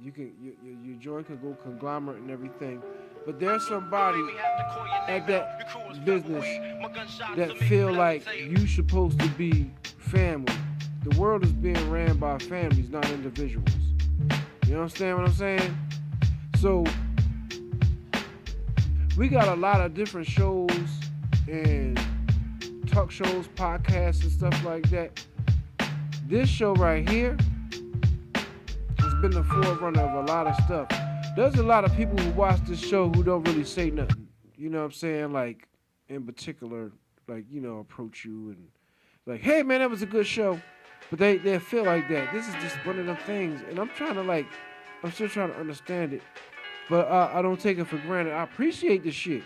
Your joint can go conglomerate and everything, but there's somebody at that business that feel like you supposed to be family. The world is being ran by families, not individuals. You understand what I'm saying? So we got a lot of different shows and talk shows, podcasts, and stuff like that. This show right here has been the forerunner of a lot of stuff. There's a lot of people who watch this show who don't really say nothing. You know what I'm saying? Like, in particular, like, approach you and like, hey man, that was a good show. But they feel like that. This is just one of them things. And I'm still trying to understand it. But I don't take it for granted. I appreciate the shit.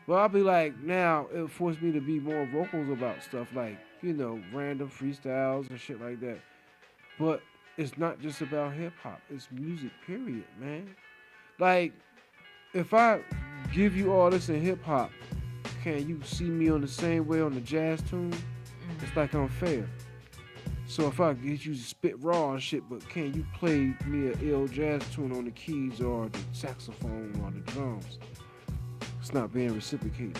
But I'll be like, now it forced me to be more vocal about stuff like, random freestyles and shit like that. But it's not just about hip hop. It's music, period, man. Like, if I give you all this in hip hop, can you see me on the same way on the jazz tune? It's like unfair. So if I get you to spit raw and shit, but can you play me a ill jazz tune on the keys or the saxophone or the drums? It's not being reciprocated.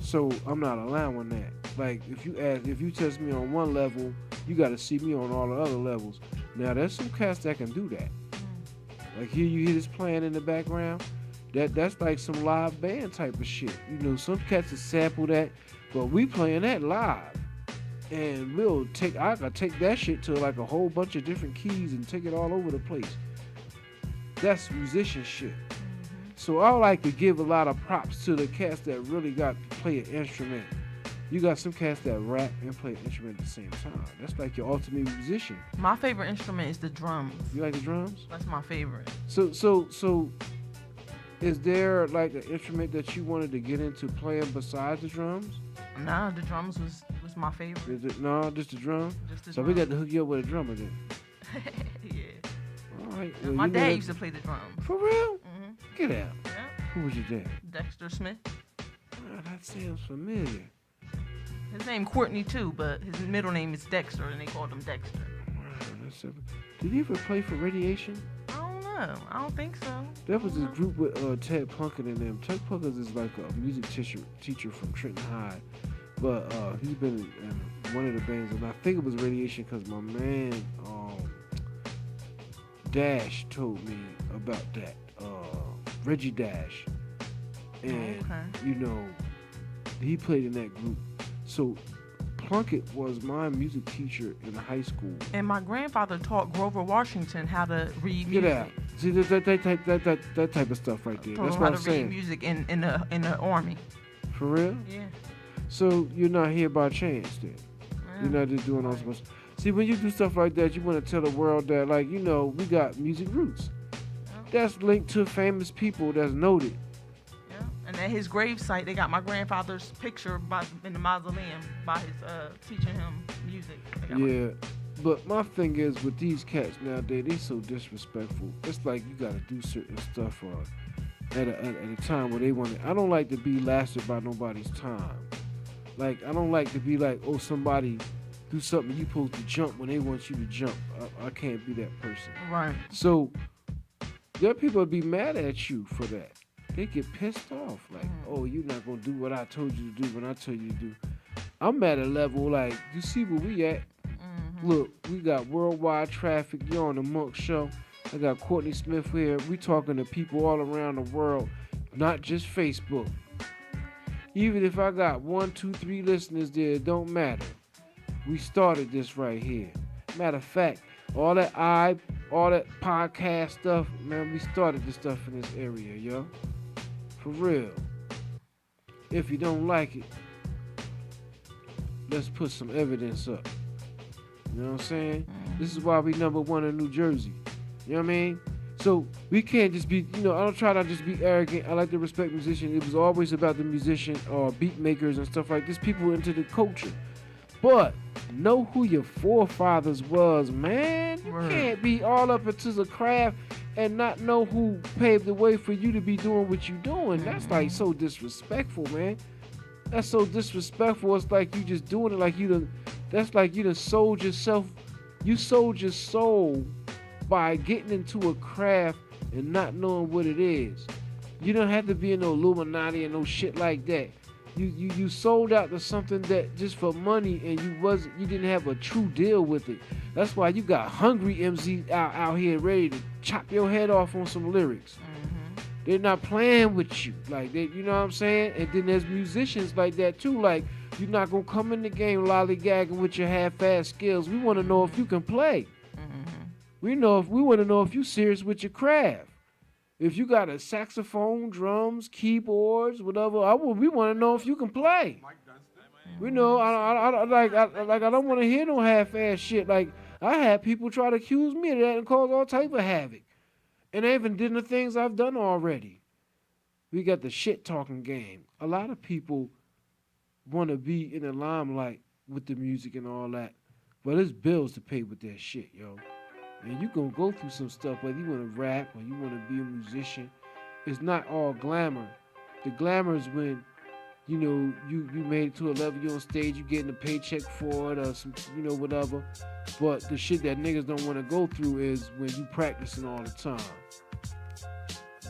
So I'm not allowing that. Like if you test me on one level, you got to see me on all the other levels. Now there's some cats that can do that. Like here you hear this playing in the background. That's like some live band type of shit. Some cats will sample that, but we playing that live. And I gotta take that shit to like a whole bunch of different keys and take it all over the place. That's musicianship. So I like to give a lot of props to the cats that really got to play an instrument. You got some cats that rap and play an instrument at the same time. That's like your ultimate musician. My favorite instrument is the drums. You like the drums? That's my favorite. So is there like an instrument that you wanted to get into playing besides the drums? Nah, the drums was my favorite. Just the drum? Just the so drum. We got to hook you up with a drummer then. Yeah. All right. Well, my dad used to play the drums. For real? Mm-hmm. Get out. Yeah. Who was your dad? Dexter Smith. Oh, that sounds familiar. His name Courtney too, but his middle name is Dexter, and they called him Dexter. Wow, did he ever play for Radiation? I don't know. I don't think so. That was this group with Ted Pumpkin and them. Ted Pumpkin is like a music teacher from Trenton High. But he's been in one of the bands, and I think it was Radiation because my man Dash told me about that. Reggie Dash. And, he played in that group. So Plunkett was my music teacher in high school. And my grandfather taught Grover Washington how to read music. Get out. See, that type of stuff right there. That's what I'm saying. How to read music in the army. For real? Yeah. So you're not here by chance then. Yeah. You're not just doing all sorts. See, when you do stuff like that, you want to tell the world that, like, we got music roots. Yeah. That's linked to famous people that's noted. Yeah. And at his gravesite, they got my grandfather's picture in the mausoleum by his teaching him music. Yeah. But my thing is with these cats nowadays, they so disrespectful. It's like you got to do certain stuff at a time where they want to. I don't like to be lasted by nobody's time. Like, I don't like to be like, oh, somebody do something, you supposed to jump when they want you to jump. I can't be that person. Right. So, there are people that be mad at you for that. They get pissed off. Like, oh, you're not going to do what I told you to do when I told you to do. I'm at a level, like, you see where we at? Look, we got worldwide traffic. You're on the Monk Show. I got Courtney Smith here. We talking to people all around the world, not just Facebook. Even if I got 1, 2, 3 listeners there, it don't matter. We started this right here. Matter of fact, all that podcast stuff, man, we started this stuff in this area, yo. For real. If you don't like it, let's put some evidence up. You know what I'm saying? This is why we #1 in New Jersey. You know what I mean? So we can't just be, I don't try to just be arrogant. I like to respect musicians. It was always about the musician or beat makers and stuff like this. People into the culture. But know who your forefathers was, man. You can't be all up into the craft and not know who paved the way for you to be doing what you're doing. That's like so disrespectful, man. That's so disrespectful. It's like you just doing it like that's like you done sold yourself. You sold your soul by getting into a craft and not knowing what it is. You don't have to be in no Illuminati and no shit like that. You sold out to something that just for money, and you didn't have a true deal with it. That's why you got hungry MCs out here ready to chop your head off on some lyrics. They're not playing with you, like they, you know what I'm saying. And then there's musicians like that too. Like, you're not gonna come in the game lollygagging with your half-ass skills. We want to know if you can play. We want to know if you serious with your craft. If you got a saxophone, drums, keyboards, whatever, we want to know if you can play. We know, I don't want to hear no half-ass shit. Like, I had people try to accuse me of that and cause all type of havoc. And they even did the things I've done already. We got the shit-talking game. A lot of people want to be in the limelight with the music and all that. But there's bills to pay with that shit, yo. And you going to go through some stuff, whether you want to rap or you want to be a musician. It's not all glamour. The glamour is when, you know, you made it to a level, you're on stage, you getting a paycheck for it or some, you know, whatever. But the shit that niggas don't want to go through is when you practicing all the time.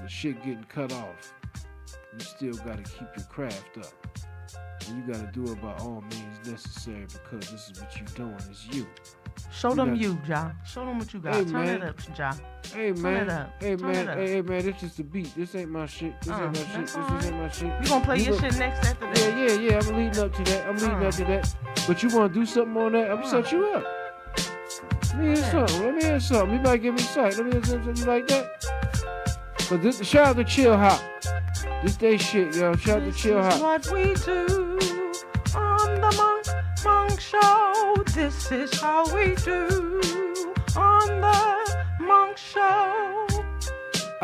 The shit getting cut off. You still got to keep your craft up. And you got to do it by all means necessary, because this is what you doing. It's you. Show them you, Ja. Show them what you got. Hey, Turn man. it up, Ja. Hey, man. Turn it up. Hey, Turn man. it up. Hey, man. This is the beat. This ain't my shit. This ain't my shit. That's This ain't my shit. You gonna play You your go- shit next after that? Yeah. I'm leading up to that. But you want to do something on that? I'm gonna set you up. Let me hear something. You might give me sight. Let me hear something you like that. But this, shout out to Chill Hop. This they shit, yo. Shout out to Chill This is Hop. what we do on the Monk Show. This is how we do on the Monk Show.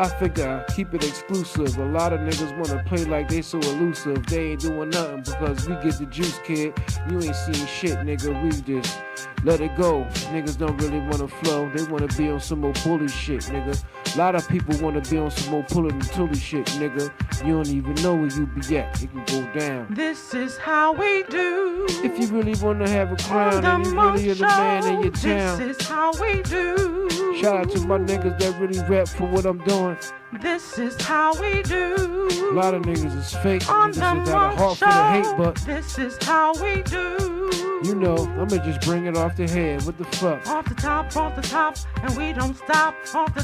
I figure I keep it exclusive. A lot of niggas wanna play like they so elusive. They ain't doing nothing because we get the juice, kid. You ain't seen shit, nigga. We just let it go. Niggas don't really wanna flow. They wanna be on some more bully shit, nigga. A lot of people wanna be on some more pulling and tully shit, nigga. You don't even know where you be at. It can go down. This is how we do. If you really wanna have a crown on and the you Monk really are the man in your Show. town. This is how we do. Shout out to my niggas that really rap for what I'm doing. This is how we do. A lot of niggas is fake. On Niggas the that got a Monk heart for the hate, Show. but This is how we do. you know, I'ma just bring it off the head. What the fuck? Off the top, and we don't stop. Off the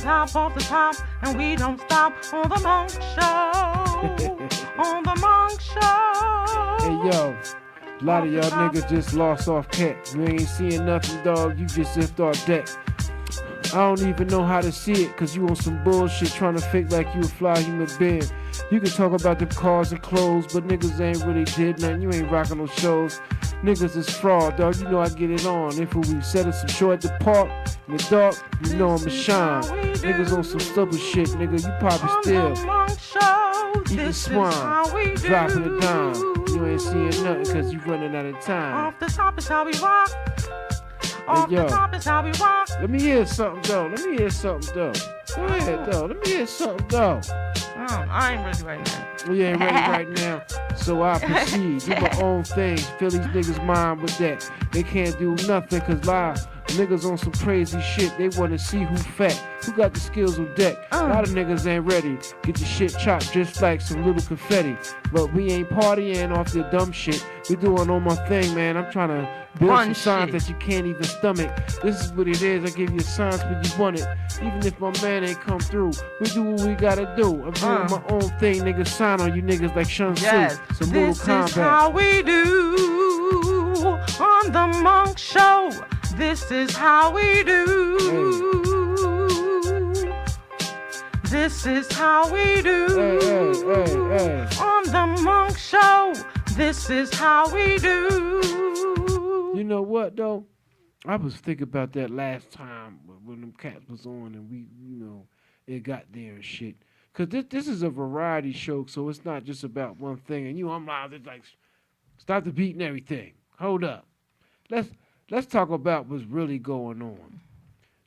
top, and we don't stop. On the Monk Show. On the Monk Show. Hey yo, a lot of y'all niggas just lost off cat. You ain't seeing nothing, dog. You just zipped off deck. I don't even know how to see it, cause you on some bullshit trying to fake like you a fly human being. You can talk about the cars and clothes, but niggas ain't really did nothing. You ain't rocking no shows. Niggas is fraud, dog. You know I get it on. If we set up some show at the park in the dark, you know I'ma shine. Niggas on some stupid shit, nigga. You probably still On the Monk Show. eating This is swine, how we do. dropping a dime. You ain't seeing nothing cause you running out of time. Off the top is how we rock. Off yo. the top is how we rock. Let me hear something though. Go ahead though. Let me hear something though. I ain't ready right now. We ain't ready right now, so I proceed. Do my own thing. Fill these niggas' mind with that. They can't do nothing cause live. Niggas on some crazy shit. They wanna see who fat, who got the skills on deck. A lot of niggas ain't ready. Get your shit chopped just like some little confetti. But we ain't partying off the dumb shit. We doing on my thing, man. I'm trying to build Fun some signs shit. that you can't even stomach. This is what it is. I give you signs when you want it. Even if my man ain't come through, we do what we gotta do. I'm doing my own thing, niggas. Sign on you niggas like Shun Tzu. Yes, Some Mortal this is Kombat. how we do on the Monk Show. This is how we do. This is how we do Hey. on the Monk Show. This is how we do. You know what though? I was thinking about that last time when them cats was on and we, you know, it got there and shit. Cause this is a variety show, so it's not just about one thing. And I'm like, stop the beat and everything. Hold up. Let's talk about what's really going on.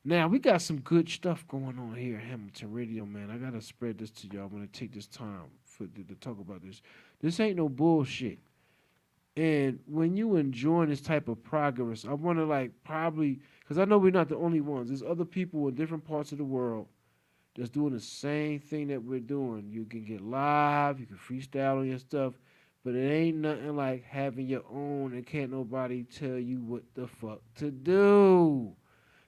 Now we got some good stuff going on here at Hamilton Radio, man. I gotta spread this to y'all. I'm gonna take this time to talk about this. This ain't no bullshit. And when you enjoying this type of progress, I want to probably, Because I know we're not the only ones. There's other people in different parts of the world that's doing the same thing that we're doing. You can get live, you can freestyle on your stuff, but it ain't nothing like having your own and can't nobody tell you what the fuck to do.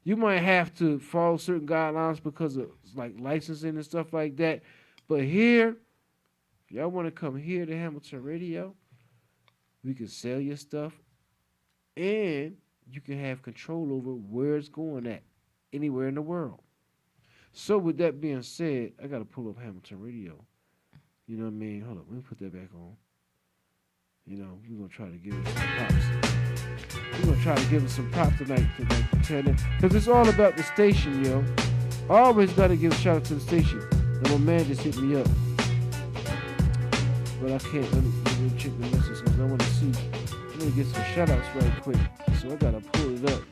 You might have to follow certain guidelines because of like licensing and stuff like that. But here, if y'all want to come here to Hamilton Radio, we can sell your stuff and you can have control over where it's going at anywhere in the world. So with that being said, I gotta pull up Hamilton Radio. You know what I mean? Hold up, let me put that back on. You know, we're gonna try to give it some props. We're gonna try to give it some props tonight, because it's all about the station, yo. I always gotta give a shout out to the station. And my man just hit me up, but I can't. Let me check the message because I want to see. I'm gonna get some shout outs right quick, so I gotta pull it up.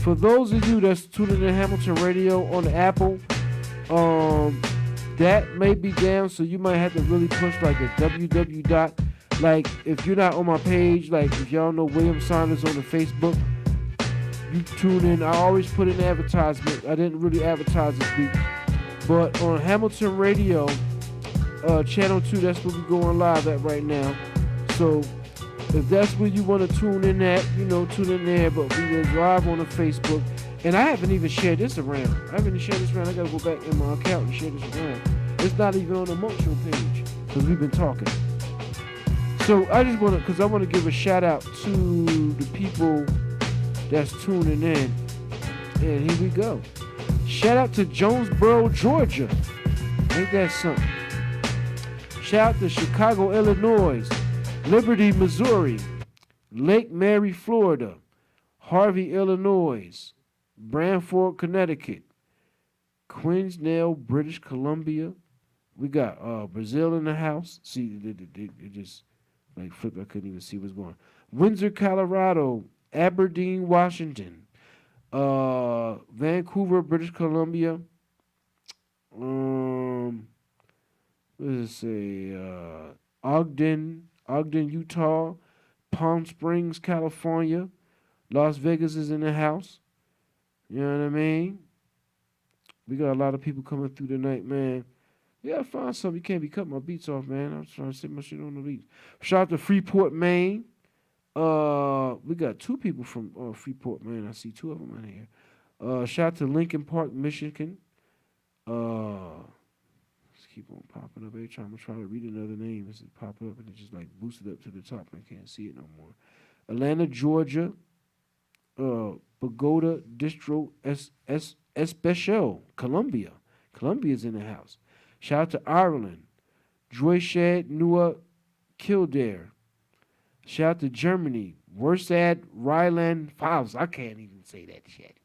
For those of you that's tuning in Hamilton Radio on the Apple, that may be down, so you might have to really push like a www dot. Like if you're not on my page, like if y'all know William Saunders on the Facebook, you tune in. I always put in advertisement. I didn't really advertise this week, but on Hamilton Radio, channel 2, that's where we're going live at right now. So if that's where you want to tune in at, you know, tune in there. But we was live on the Facebook. And I haven't even shared this around. I haven't even shared this around. I got to go back in my account and share this around. It's not even on the Monk Show page because we've been talking. So I just want to, because I want to give a shout out to the people that's tuning in. And here we go. Shout out to Jonesboro, Georgia. Ain't that something? Shout out to Chicago, Illinois. Liberty, Missouri. Lake Mary, Florida. Harvey, Illinois. Branford, Connecticut. Queensdale, British Columbia. We got Brazil in the house. See, it just like flipped. I couldn't even see what's going on. Windsor, Colorado. Aberdeen, Washington. Vancouver, British Columbia. What does it say? Ogden, Utah. Palm Springs, California. Las Vegas is in the house. You know what I mean? We got a lot of people coming through tonight, man. Yeah, find something. You can't be cutting my beats off, man. I'm trying to set my shit on the beats. Shout out to Freeport, Maine. We got 2 people from Freeport, Maine. I see 2 of them in here. Shout out to Lincoln Park, Michigan. Let's keep on popping up. Every time I'm trying to read another name, it's popping up and it just like boosted up to the top. I can't see it no more. Atlanta, Georgia. Pagoda Distro Especial, Columbia. Columbia's in the house. Shout out to Ireland. Droyshad, Newark, Kildare. Shout out to Germany. Worsad, Ryland, Pfalz. I can't even say that shit.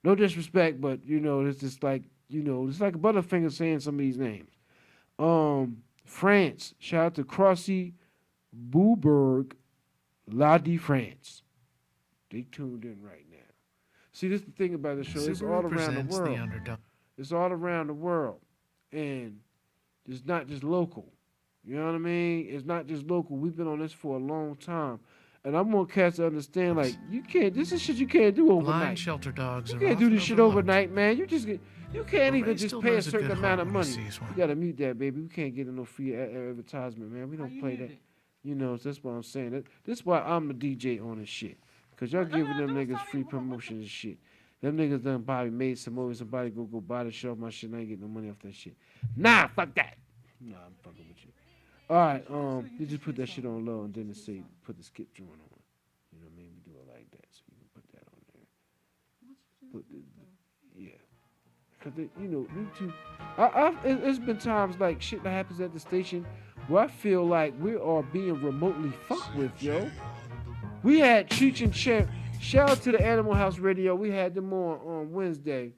No disrespect, but you know, it's just like, you know, it's like a Butterfinger saying some of these names. France. Shout out to Crossy, Beaubourg, La de France. They tuned in right now. See, this is the thing about the show. It's all around the world. It's all around the world. And it's not just local. You know what I mean? It's not just local. We've been on this for a long time. And I'm more cats to understand, like, you can't, this is shit you can't do overnight. Blind shelter dogs you can't do this shit overnight, man. You just get, you can't even just pay a certain amount of money. You gotta mute that, baby. We can't get no free advertisement, man. We don't play that. You know, that's what I'm saying. This is why I'm the DJ on this shit. Because y'all giving them niggas free promotion and shit. Them niggas done probably made some movies. Somebody go buy the show. My shit, and I ain't getting no money off that shit. Nah, fuck that. Nah, I'm fucking with you. All right, you just put that shit on low and then it say put the skip joint on. You know what I mean? We do it like that, so you can put that on there. Yeah. Because, you know, YouTube, it's been times like shit that happens at the station where I feel like we are being remotely fucked with, yo. We had Cheech and Champ. Shout out to the Animal House Radio. We had them on Wednesday.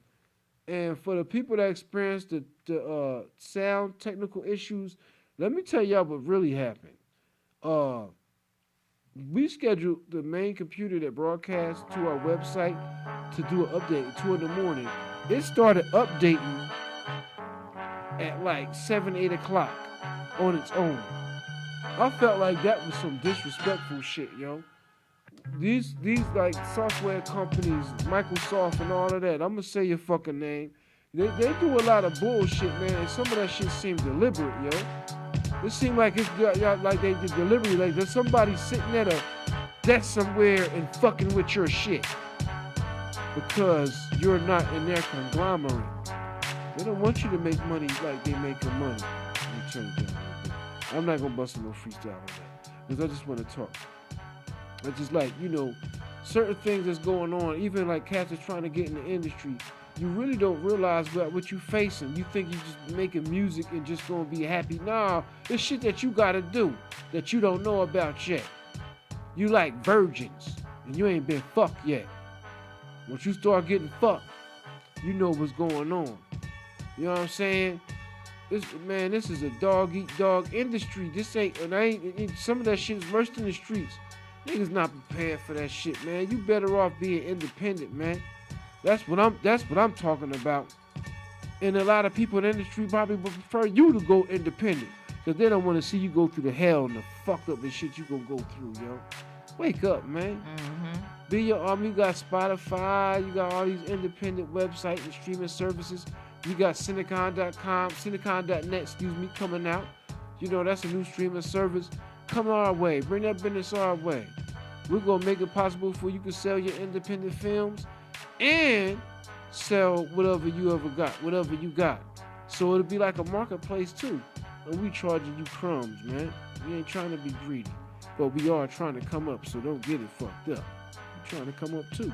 And for the people that experienced the sound technical issues, let me tell y'all what really happened. We scheduled the main computer that broadcasts to our website to do an update at 2 in the morning. It started updating at like 7, 8 o'clock on its own. I felt like that was some disrespectful shit, yo. these like software companies, Microsoft and all of that. I'm gonna say your fucking name. They do a lot of bullshit, man, and some of that shit seems deliberate, yo. It seems like it's like they did deliberately, like there's somebody sitting at a desk somewhere and fucking with your shit because you're not in their conglomerate. They don't want you to make money like they making money. Let me turn it down a little bit. I'm not gonna bust no freestyle on that because I just want to talk. It's just like, certain things that's going on, even like cats are trying to get in the industry. You really don't realize what you're facing. You think you're just making music and just gonna be happy. Nah, it's shit that you gotta do that you don't know about yet. You like virgins and you ain't been fucked yet. Once you start getting fucked, you know what's going on. You know what I'm saying? This is a dog eat dog industry. This ain't, some of that shit is worse than the streets. Niggas not prepared for that shit, man. You better off being independent, man. That's what I'm talking about. And a lot of people in the industry probably would prefer you to go independent. Cause they don't want to see you go through the hell and the fucked up the shit you gonna go through, yo. Wake up, man. Mm-hmm. Be your You got Spotify, you got all these independent websites and streaming services. You got Cinecon.com, Cinecon.net, coming out. That's a new streaming service. Come our way. Bring that business our way. We're going to make it possible for you to sell your independent films and sell whatever you got. So it'll be like a marketplace too. And we charging you crumbs, man. We ain't trying to be greedy. But we are trying to come up, so don't get it fucked up. We're trying to come up too.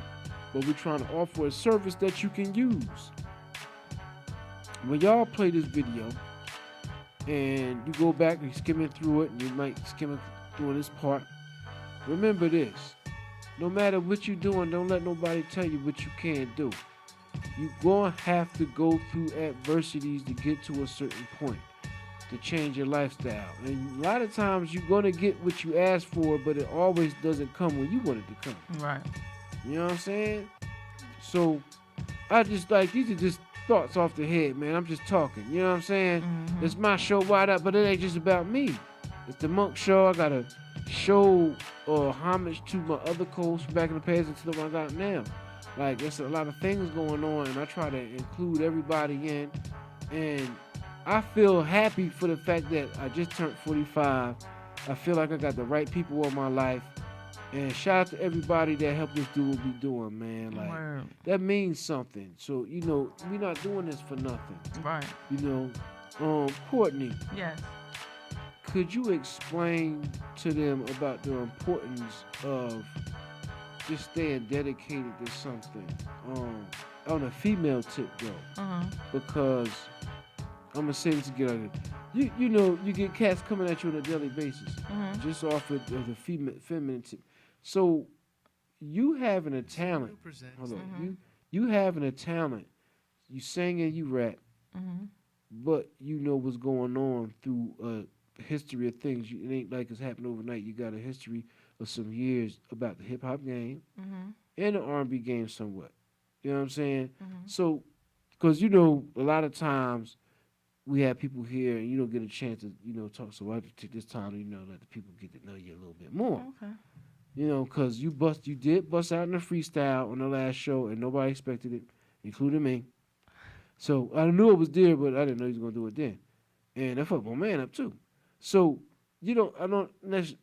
But we're trying to offer a service that you can use. When y'all play this video and you go back and you're skimming through it and you might skim through this part, remember this. No matter what you're doing, don't let nobody tell you what you can't do. You're going to have to go through adversities to get to a certain point, to change your lifestyle. And a lot of times you're going to get what you ask for, but it always doesn't come when you want it to come. Right. You know what I'm saying? So I just these are just thoughts off the head, man. I'm just talking. You know what I'm saying? Mm-hmm. It's my show, Wide Up, but it ain't just about me. It's the Monk Show. I got to show homage to my other co-hosts back in the past and to the one I got now. Like, there's a lot of things going on, and I try to include everybody in. And I feel happy for the fact that I just turned 45. I feel like I got the right people in my life. And shout out to everybody that helped us do what we doing, man. Like, Word. that means something. So, we're not doing this for nothing. Right. Courtney. Yes. Could you explain to them about the importance of just staying dedicated to something? On a female tip, though. Uh-huh. Because I'm gonna say this again. You get cats coming at you on a daily basis, just off of the feminine tip. So you having a talent. Hold on. You having a talent. You sing and you rap, but you know what's going on through a history of things. It ain't like it's happened overnight. You got a history of some years about the hip hop game and the R&B game somewhat. You know what I'm saying? So, because a lot of times we have people here and you don't get a chance to talk. So I have to take this time to let the people get to know you a little bit more. Okay. Because you did bust out in a freestyle on the last show and nobody expected it, including me. So I knew it was there, but I didn't know he was gonna do it then. And I fucked my man up too. So I don't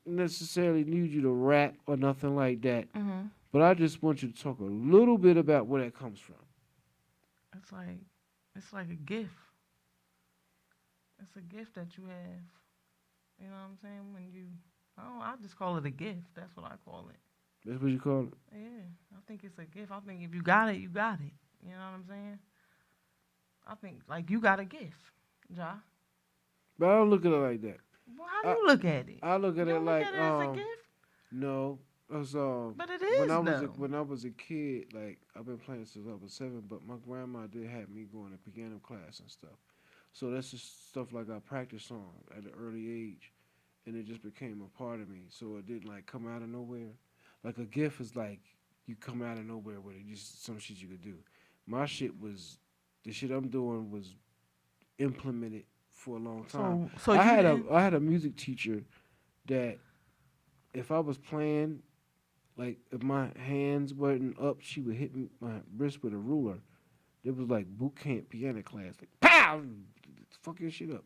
necessarily need you to rap or nothing like that. But I just want you to talk a little bit about where that comes from. It's like a gift. It's a gift that you have. You know what I'm saying? I just call it a gift. That's what I call it. That's what you call it? Yeah, I think it's a gift. I think if you got it, you got it. You know what I'm saying? I think, like, you got a gift, Ja. But I don't look at it like that. Well, how do you look at it? I look at it like, look at it as a gift? No. But it is, when I was a kid, like, I've been playing since I was 7, but my grandma did have me going to piano class and stuff. So that's just stuff like I practiced on at an early age, and it just became a part of me. So it didn't like come out of nowhere. Like a gift is like you come out of nowhere with it, just some shit you could do. My shit was the shit I'm doing was implemented for a long time. So I had a music teacher that if I was playing Like if my hands weren't up, she would hit my wrist with a ruler. It was like boot camp piano class. Like pow, fuck your shit up,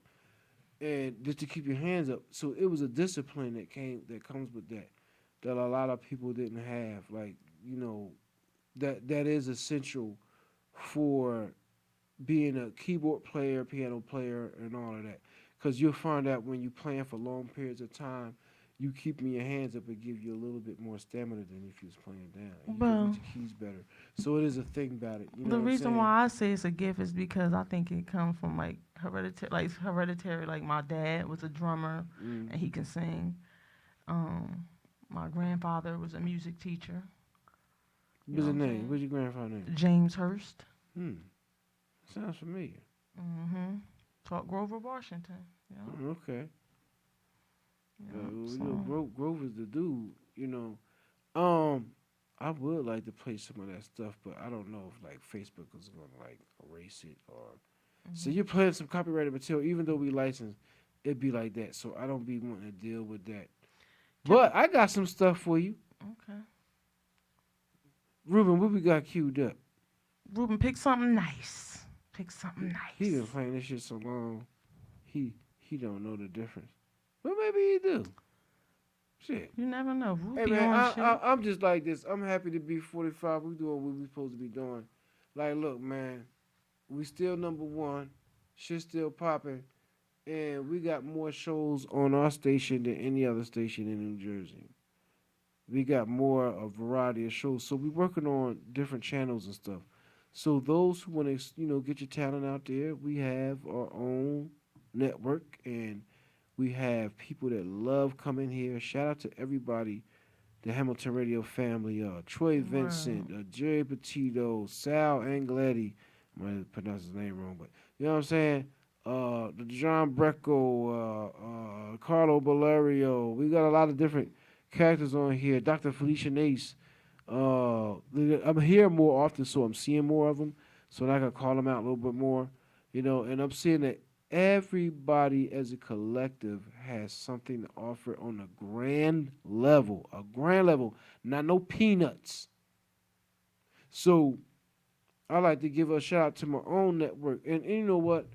and just to keep your hands up. So it was a discipline that comes with that a lot of people didn't have. Like you know that is essential for being a keyboard player, piano player, and all of that. Because you'll find out when you playing for long periods of time, you keeping your hands up and give you a little bit more stamina than if you was playing down. And you can reach Well, your keys better. So it is a thing about it. You know the what I'm reason saying? why I say it's a gift is because I think it comes from like hereditary, like hereditary. Like my dad was a drummer, Mm. and he can sing. Um, my grandfather was a music teacher. You What's know his what I'm name? saying? What's your grandfather's name? James Hurst. Hmm. Sounds familiar. Mm-hmm. Taught Grover Washington. Yeah. Okay. Yeah. You know, So. Grover's the dude. You know. Um, I would like to play some of that stuff, but I don't know if like Facebook is gonna like erase it or. So Mm-hmm. you're playing some copyrighted material, even though we license, it'd be like that. So I don't be wanting to deal with that. Can, But I got some stuff for you, okay. Ruben. What we got queued up? Ruben, pick something nice. Pick something He been nice. playing this shit so long, he don't know the difference. But maybe he do. Shit. You never know. Hey Ruby man, on shit. I'm just like this. I'm happy to be 45. We doing what we supposed to be doing. Like, look, man, we still number one. Shit still popping, and we got more shows on our station than any other station in New Jersey. We got more a variety of shows, so we working on different channels and stuff. So those who want to, get your talent out there, we have our own network, and we have people that love coming here. Shout out to everybody, the Hamilton Radio family, Troy Wow. Vincent, Jerry Petito, Sal Angletti. I might have pronounced his name wrong, but you know what I'm saying? The John Brecco, Carlo Valerio. We got a lot of different characters on here. Dr. Felicia Nace. I'm here more often, so I'm seeing more of them, so that I can call them out a little bit more, and I'm seeing that everybody as a collective has something to offer on a grand level, not no peanuts. So I like to give a shout out to my own network, and you know what?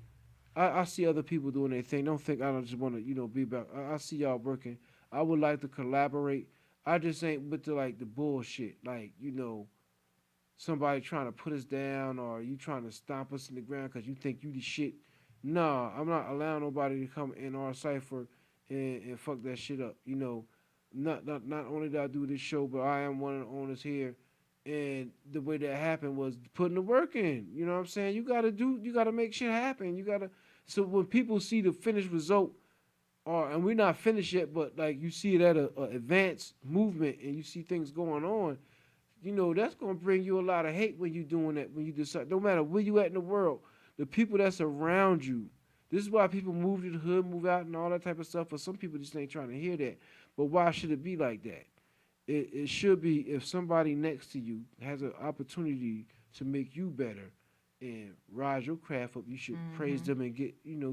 I see other people doing their thing. Don't think I don't just want to, be about. I see y'all working. I would like to collaborate. I just ain't with the bullshit. Like somebody trying to put us down or you trying to stomp us in the ground because you think you the shit. Nah, I'm not allowing nobody to come in our cipher and fuck that shit up. Not only did I do this show, but I am one of the owners here. And the way that happened was putting the work in. You know what I'm saying? You gotta make shit happen. So when people see the finished result, and we're not finished yet, but like you see it at a advanced movement and you see things going on, that's gonna bring you a lot of hate when you doing that. When you decide, no matter where you at in the world, the people that's around you. This is why people move to the hood, move out, and all that type of stuff. But some people just ain't trying to hear that. But why should it be like that? It should be if somebody next to you has an opportunity to make you better and rise your craft up, you should praise Mm-hmm. them and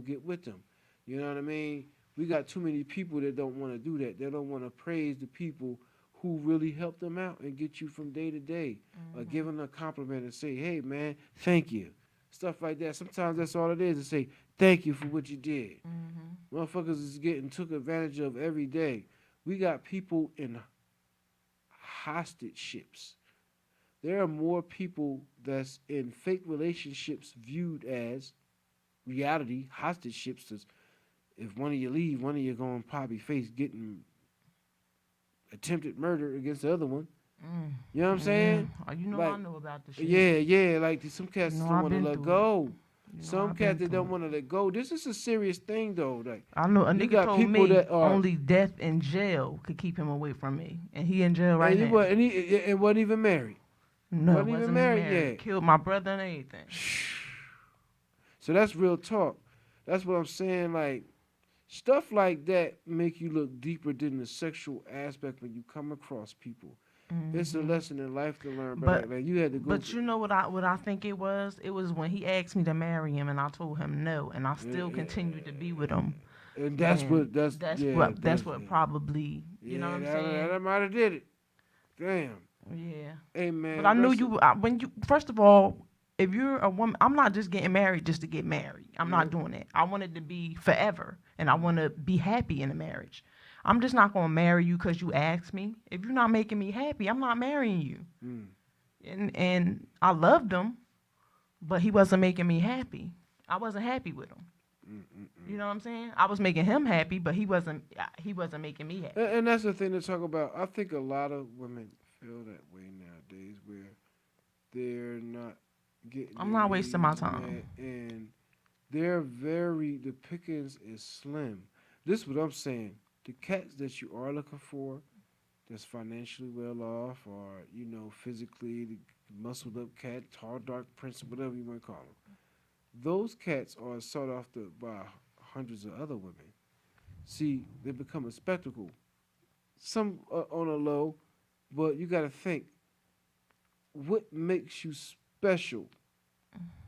get with them. You know what I mean? We got too many people that don't want to do that. They don't want to praise the people who really help them out and get you from day to day. Give Mm-hmm. them a compliment and say, "Hey, man, thank you." Stuff like that. Sometimes that's all it is to say thank you for what you did. Mm-hmm. Motherfuckers is getting took advantage of every day. We got people in hostage ships. There are more people that's in fake relationships viewed as reality hostage ships. If one of you leave, one of you going to probably face getting attempted murder against the other one. Mm. You know what I'm Yeah. saying? You know I Like, know about the shit. yeah. Like some You cats know don't I've want to been let through it. go. You know Some I've cats been that through don't it. want to let go. This is a serious thing though. Like I know a you nigga got told people me that are only death in jail could keep him away from me, and he in jail right and he now. was and he and wasn't even married. No, Wasn't even wasn't even married married. yet. Killed my brother and everything. So that's real talk. That's what I'm saying. Like stuff like that make you look deeper than the sexual aspect when you come across people. It's a Hmm. lesson in life to learn, but But like you had to go but through. you know what I think it was? It was when he asked me to marry him, and I told him no, and I still continued to be with him. And And that's that's what yeah probably, you know what yeah I'm that saying? might have did it. Damn. Yeah. Hey But man, I knew rest. you when you first of all, if you're a woman, I'm not just getting married just to get married. I'm not Nope. doing it. I want it to be forever, and I want to be happy in a marriage. I'm just not gonna marry you because you asked me. If you're not making me happy, I'm not marrying you. Mm. And I loved him, but he wasn't making me happy. I wasn't happy with him. You Mm. know what I'm saying? I was making him happy, but he wasn't making me happy. And that's the thing to talk about. I think a lot of women feel that way nowadays, where they're not getting I'm their not wasting my needs met, time. and they're very the pickings is slim. This is what I'm saying. The cats that you are looking for, that's financially well off, or physically the muscled up cat, tall, dark prince, whatever you want to call them. Those cats are sought after by hundreds of other women. See, they become a spectacle. Some on a low, but you got to think what makes you special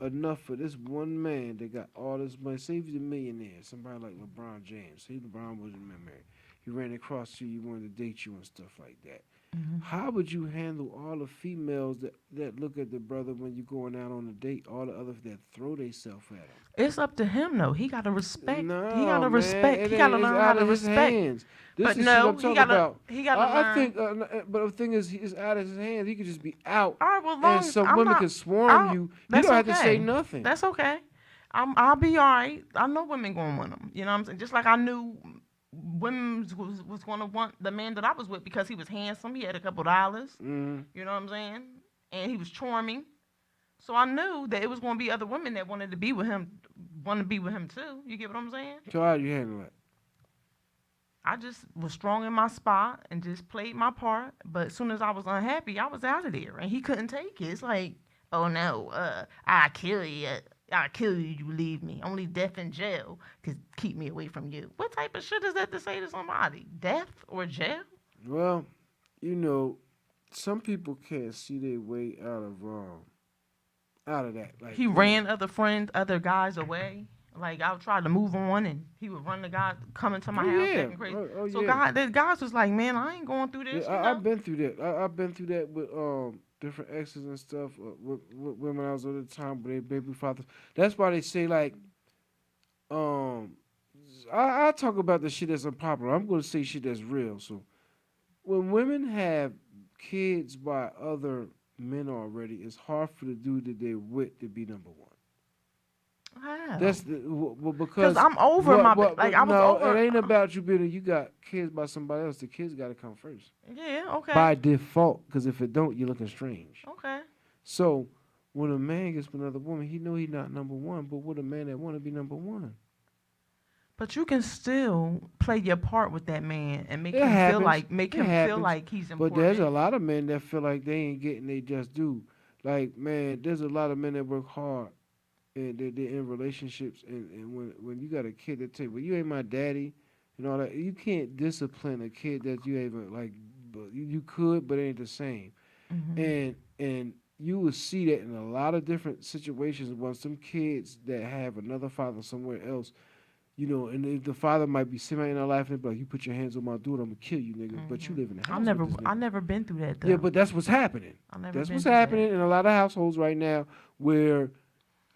enough for this one man that got all this money. Say if he's a millionaire, somebody like LeBron James. Say LeBron wasn't married. He ran across you, wanted to date you and stuff like that. Hmm. How would you handle all the females that look at the brother when you're going out on a date? All the others that throw themselves at him. It's up to him though. He gotta respect. He No, gotta man, respect. it He ain't. gotta It's learn how out to of his respect. hands. This But is shit I'm no, he talking gotta about. he gotta I learn. think, but the thing is, it's out of his hands. He could just be out, All right, well, and long as some I'm women not, can swarm I you. You that's don't have to say okay. nothing. That's okay. I'll be all right. I know women gonna want him. You know what I'm saying? Just like I knew women was gonna want the man that I was with because he was handsome. He had a couple dollars. Mm. You know what I'm saying? And he was charming. So I knew that it was gonna be other women that wanted to be with him, want to be with him too. You get what I'm saying? So how you handle it? I just was strong in my spot and just played my part. But as soon as I was unhappy, I was out of there, and he couldn't take it. It's like, oh no, I kill you. I kill you. You leave me. Only death and jail could keep me away from you. What type of shit is that to say to somebody? Death or jail? Well, you know, some people can't see their way out of that. Like, He ran other friends, other guys away. Like I tried to move on, and he would run the guy coming to oh my house yeah, acting crazy. oh So yeah. the guys was like, man, I ain't going through Yeah, this, I've been through that. I've been through that with different exes and stuff with women I was at the time with their baby fathers. That's why they say like um I talk about the shit that's unpopular. I'm going to say shit that's real. So when women have kids by other men already, it's hard for the dude that they're with to be number one. How? That's well, Cause because I'm over like but I was no, it over. ain't about you being. You got kids by somebody else. The kids got to come first Yeah, okay, by default. Because if it don't, you're looking strange. okay. So when a man gets with another woman, he know he not number one. But with a man that want to be number one, But you can still play your part with that man and it happens. make It him feel happens. like he's But there's a important. lot of men that feel like they ain't getting they just due. Like man, there's a lot of men that work hard and they're in relationships. And when you got a kid that tell you, well, you ain't my daddy and all that, you can't discipline a kid that you ain't like. But you could, but it ain't the same. Hmm. And you will see that in a lot of different situations when some kids that have another father somewhere else, and if the father might be sitting in their life and be like, you put your hands on my daughter, I'm gonna kill you, nigga. But you Hmm. live in the I house with never, this I nigga. never been through that Yeah, though. but that's what's happening. I never That's been what's through that. happening in a lot of households right now where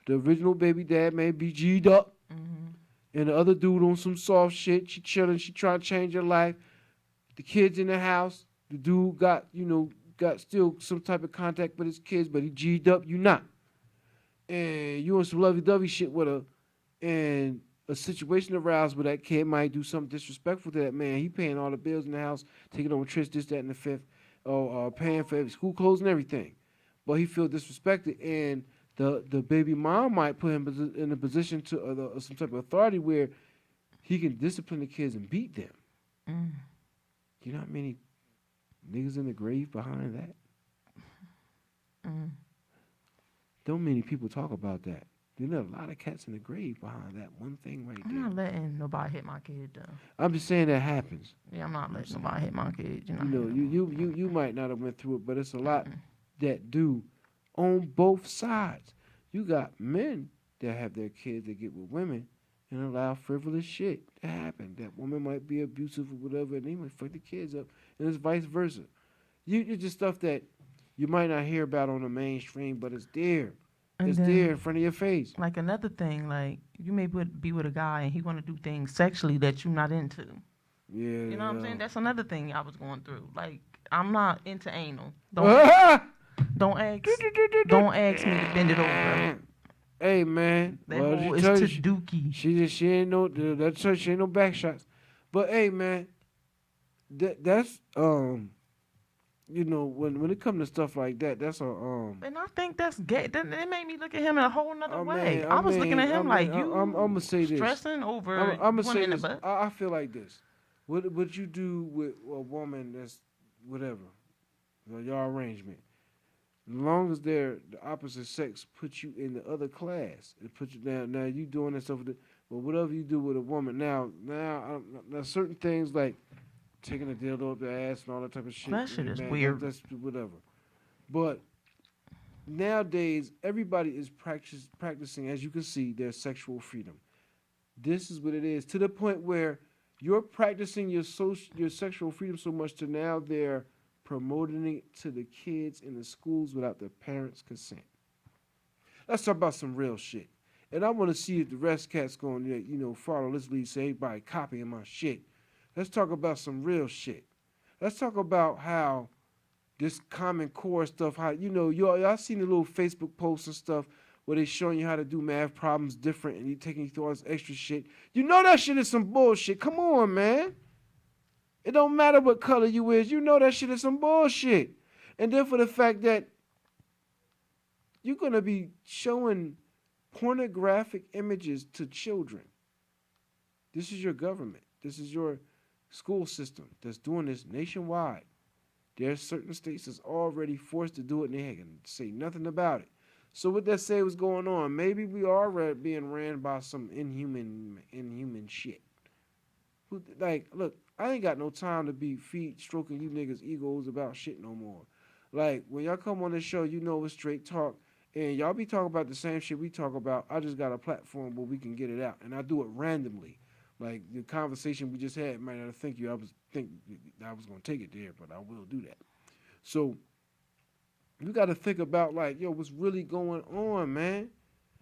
the original baby dad may be G'd up Hmm. and the other dude on some soft shit. She chilling, she trying to change her life. The kids in the house, the dude got still some type of contact with his kids, but he G'd up, you not. And you on some lovey-dovey shit with her, and a situation aroused where that kid might do something disrespectful to that man. He paying all the bills in the house, taking over trips, this, that, and the fifth, or paying for every school clothes and everything. But he feel disrespected, and the baby mom might put him in a position to some type of authority where he can discipline the kids and beat them. Mm. You know how many niggas in the grave behind that? Mm. Don't many people talk about that. There are a lot of cats in the grave behind that one thing right I'm there. not letting nobody hit my kid though. I'm just saying that happens. Yeah, I'm not You know what I'm letting saying? nobody hit my kid. You're not You know, hitting you might not have went through it, but it's a lot Mm-mm. that do on both sides. You got men that have their kids that get with women and allow frivolous shit to happen. That woman might be abusive or whatever, and they might fuck the kids up, and it's vice versa. It's just stuff that you might not hear about on the mainstream, but it's there. And It's there in then front of your face. like another thing, like you may be with a guy and he want to do things sexually that you're not into. You know what I'm Yeah. saying? That's another thing I was going through. Like I'm not into anal. Yeah. Don't ask me to bend it over. Hey man, That well she hole is told you to dookie. she ain't no that's her, she ain't no back shots. But hey man, that's when it comes to stuff like that, that's a And I think that's gay. Then it made me look at him in a whole nother I way. mean I was looking at him like I'm gonna you say this. stressing I'm over gonna one say in the this. butt. I feel like this. What you do with a woman that's whatever, your arrangement. As long as they're the opposite sex, put you in the other class. It put you down. Now you doing that stuff, but whatever you do with a woman, now certain things like taking a dildo up the ass and all that type of shit. That shit is Man, weird. that's whatever. But nowadays, everybody is practicing, as you can see, their sexual freedom. This is what it is, to the point where you're practicing your sexual freedom so much to now they're promoting it to the kids in the schools without the parents' consent. Let's talk about some real shit. And I want to see if the rest cats going to, follow this lead, say everybody copying my shit. Let's talk about some real shit. Let's talk about how this Common Core stuff, how, y'all seen the little Facebook posts and stuff where they showing you how to do math problems different and you taking you through all this extra shit. You know that shit is some bullshit. Come on, man. It don't matter what color you is. You know that shit is some bullshit. And then for the fact that you're going to be showing pornographic images to children. This is your government. This is your school system that's doing this nationwide. There are certain states that's already forced to do it and they can say nothing about it. So what that say was going on? Maybe we are being ran by some inhuman shit. Like, look, I ain't got no time to be stroking you niggas' egos about shit no more. Like, when y'all come on this show, it's straight talk. And y'all be talking about the same shit we talk about. I just got a platform where we can get it out. And I do it randomly. Like, the conversation we just had might not think I was going to take it there, but I will do that. So, you got to think about, like, what's really going on, man?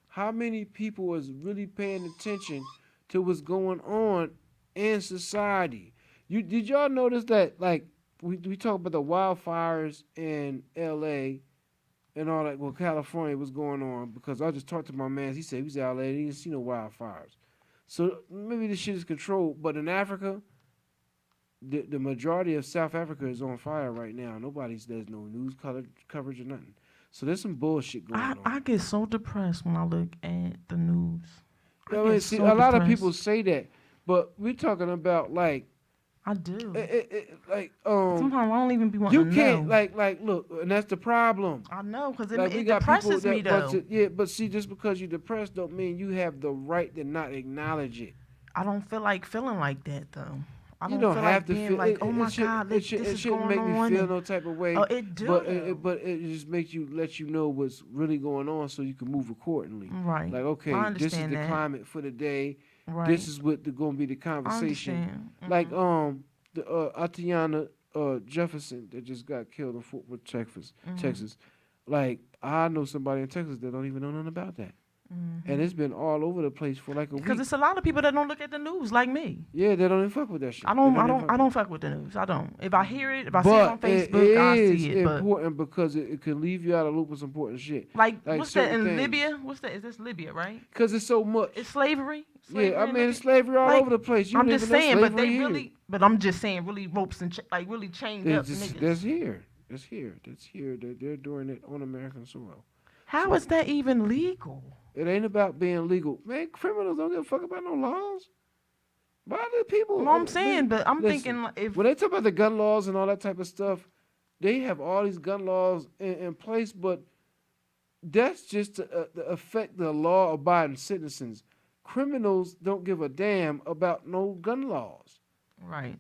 How many people is really paying attention to what's going on in society? Did y'all notice that, like, we talk about the wildfires in L.A., and all that, California was going on, because I just talked to my man. He said he was out there. He didn't see no wildfires. So maybe this shit is controlled. But in Africa, the majority of South Africa is on fire right now. There's no news coverage or nothing. So there's some bullshit going on. I get so depressed when I look at the news. A lot of people say that. But we're talking about, like, I do. Sometimes I don't even be wanting to know. You can't, look, and that's the problem. I know, because it depresses me, though. But see, just because you're depressed don't mean you have the right to not acknowledge it. I don't feel like feeling like that, though. I don't feel have like to being feel like, oh my God, this shouldn't going make on. me feel no type of way. Oh, it do. But it just makes let you know what's really going on so you can move accordingly. Right. Like, okay, this is the climate for the day. Right. This is what going to be the conversation. I understand. Like the Atiana Jefferson that just got killed in Fort Worth, Texas. Like, I know somebody in Texas that don't even know nothing about that. Mm-hmm. And it's been all over the place for like a week. Because it's a lot of people that don't look at the news like me. Yeah, they don't even fuck with that shit. I don't fuck with the news. I don't. If I hear it, if I see it on Facebook, I see it. It's important because it can leave you out of loop with some important shit. Like what's that in Libya? What's that? Is this Libya, right? Because it's so much. It's slavery. Yeah, I mean, it's slavery all over the place. I'm just saying, but they really. But I'm just saying, really ropes and really chained up niggas. That's here. That's here. They're doing it on American soil. How is that even legal? It ain't about being legal. Man, criminals don't give a fuck about no laws. Why do people? Well, I'm saying, but I'm thinking when they talk about the gun laws and all that type of stuff, they have all these gun laws in place, but that's just to affect the law-abiding citizens. Criminals don't give a damn about no gun laws. Right.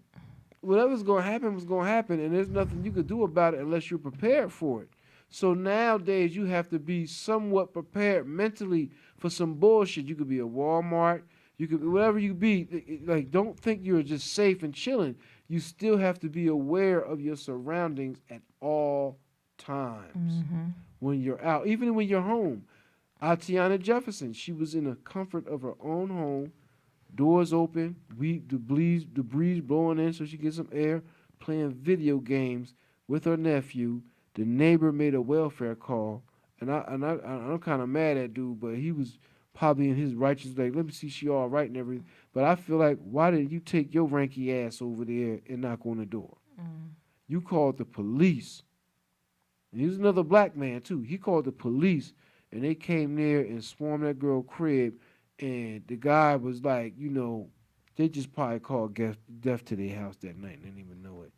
Whatever's going to happen was going to happen, and there's nothing you could do about it unless you're prepared for it. So nowadays, you have to be somewhat prepared mentally for some bullshit. You could be a Walmart. You could be whatever you be. Like, don't think you're just safe and chilling. You still have to be aware of your surroundings at all times Mhm. when you're out, even when you're home. Atiana Jefferson, she was in the comfort of her own home, doors open, the breeze blowing in so she gets some air, playing video games with her nephew. The neighbor made a welfare call, I'm kind of mad at dude, but he was probably in his righteous like, let me see she all right and everything. But I feel like, why did you take your ranky ass over there and knock on the door? Mm. You called the police. And he was another black man too. He called the police, and they came there and swarmed that girl crib. And the guy was like, they just probably called death to their house that night and didn't even know it.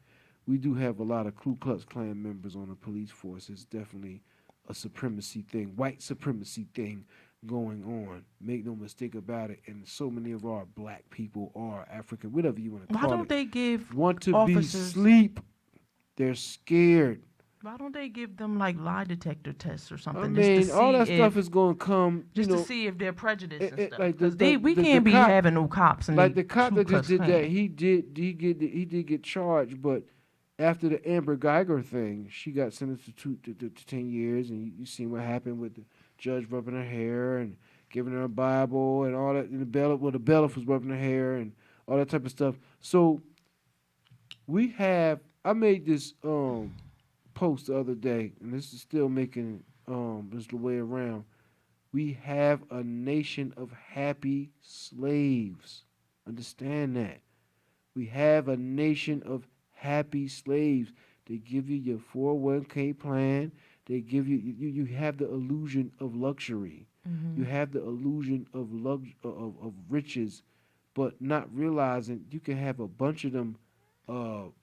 We do have a lot of Ku Klux Klan members on the police force. It's definitely a supremacy thing, white supremacy thing going on. Make no mistake about it. And so many of our black people are African, whatever you want to Why call don't it, they give want to be officers? sleep. They're scared. Why don't they give them like lie detector tests or I something just to mean, all see that stuff if is going to come, just to see if they're prejudiced and stuff? like Because we the can't be cop, having no cops in like the the cop Ku that just Klux did that. Klan. He did get charged, but after the Amber Geiger thing, she got sentenced to 10 years, and you seen what happened with the judge rubbing her hair and giving her a Bible and all that. And the bailiff was rubbing her hair and all that type of stuff. So I made this post the other day, and this is still making this the way around. We have a nation of happy slaves. Understand that. We have a nation of happy slaves. They give you your 401k plan. They give you have the illusion of luxury. You Hmm. have the illusion of riches, but not realizing you can have a bunch of them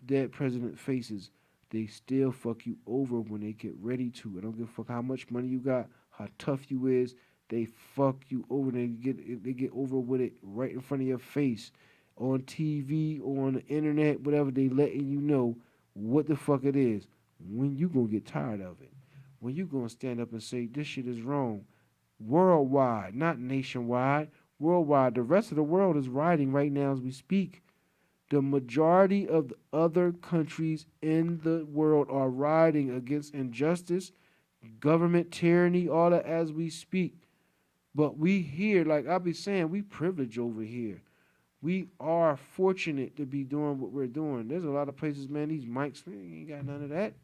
dead president faces. They still fuck you over when they get ready to. I don't give a fuck how much money you got, how tough you is. They fuck you over. They get over with it right in front of your face, on TV, on the internet, whatever. They letting you know what the fuck it is. When you gonna get tired of it? When you gonna stand up and say this shit is wrong? Worldwide, not nationwide. Worldwide. The rest of the world is rioting right now as we speak. The majority of the other countries in the world are rioting against injustice, government tyranny, all that as we speak. But we here, like I be saying, we privileged over here. We are fortunate to be doing what we're doing. There's a lot of places, man, these mics, they ain't got none of that.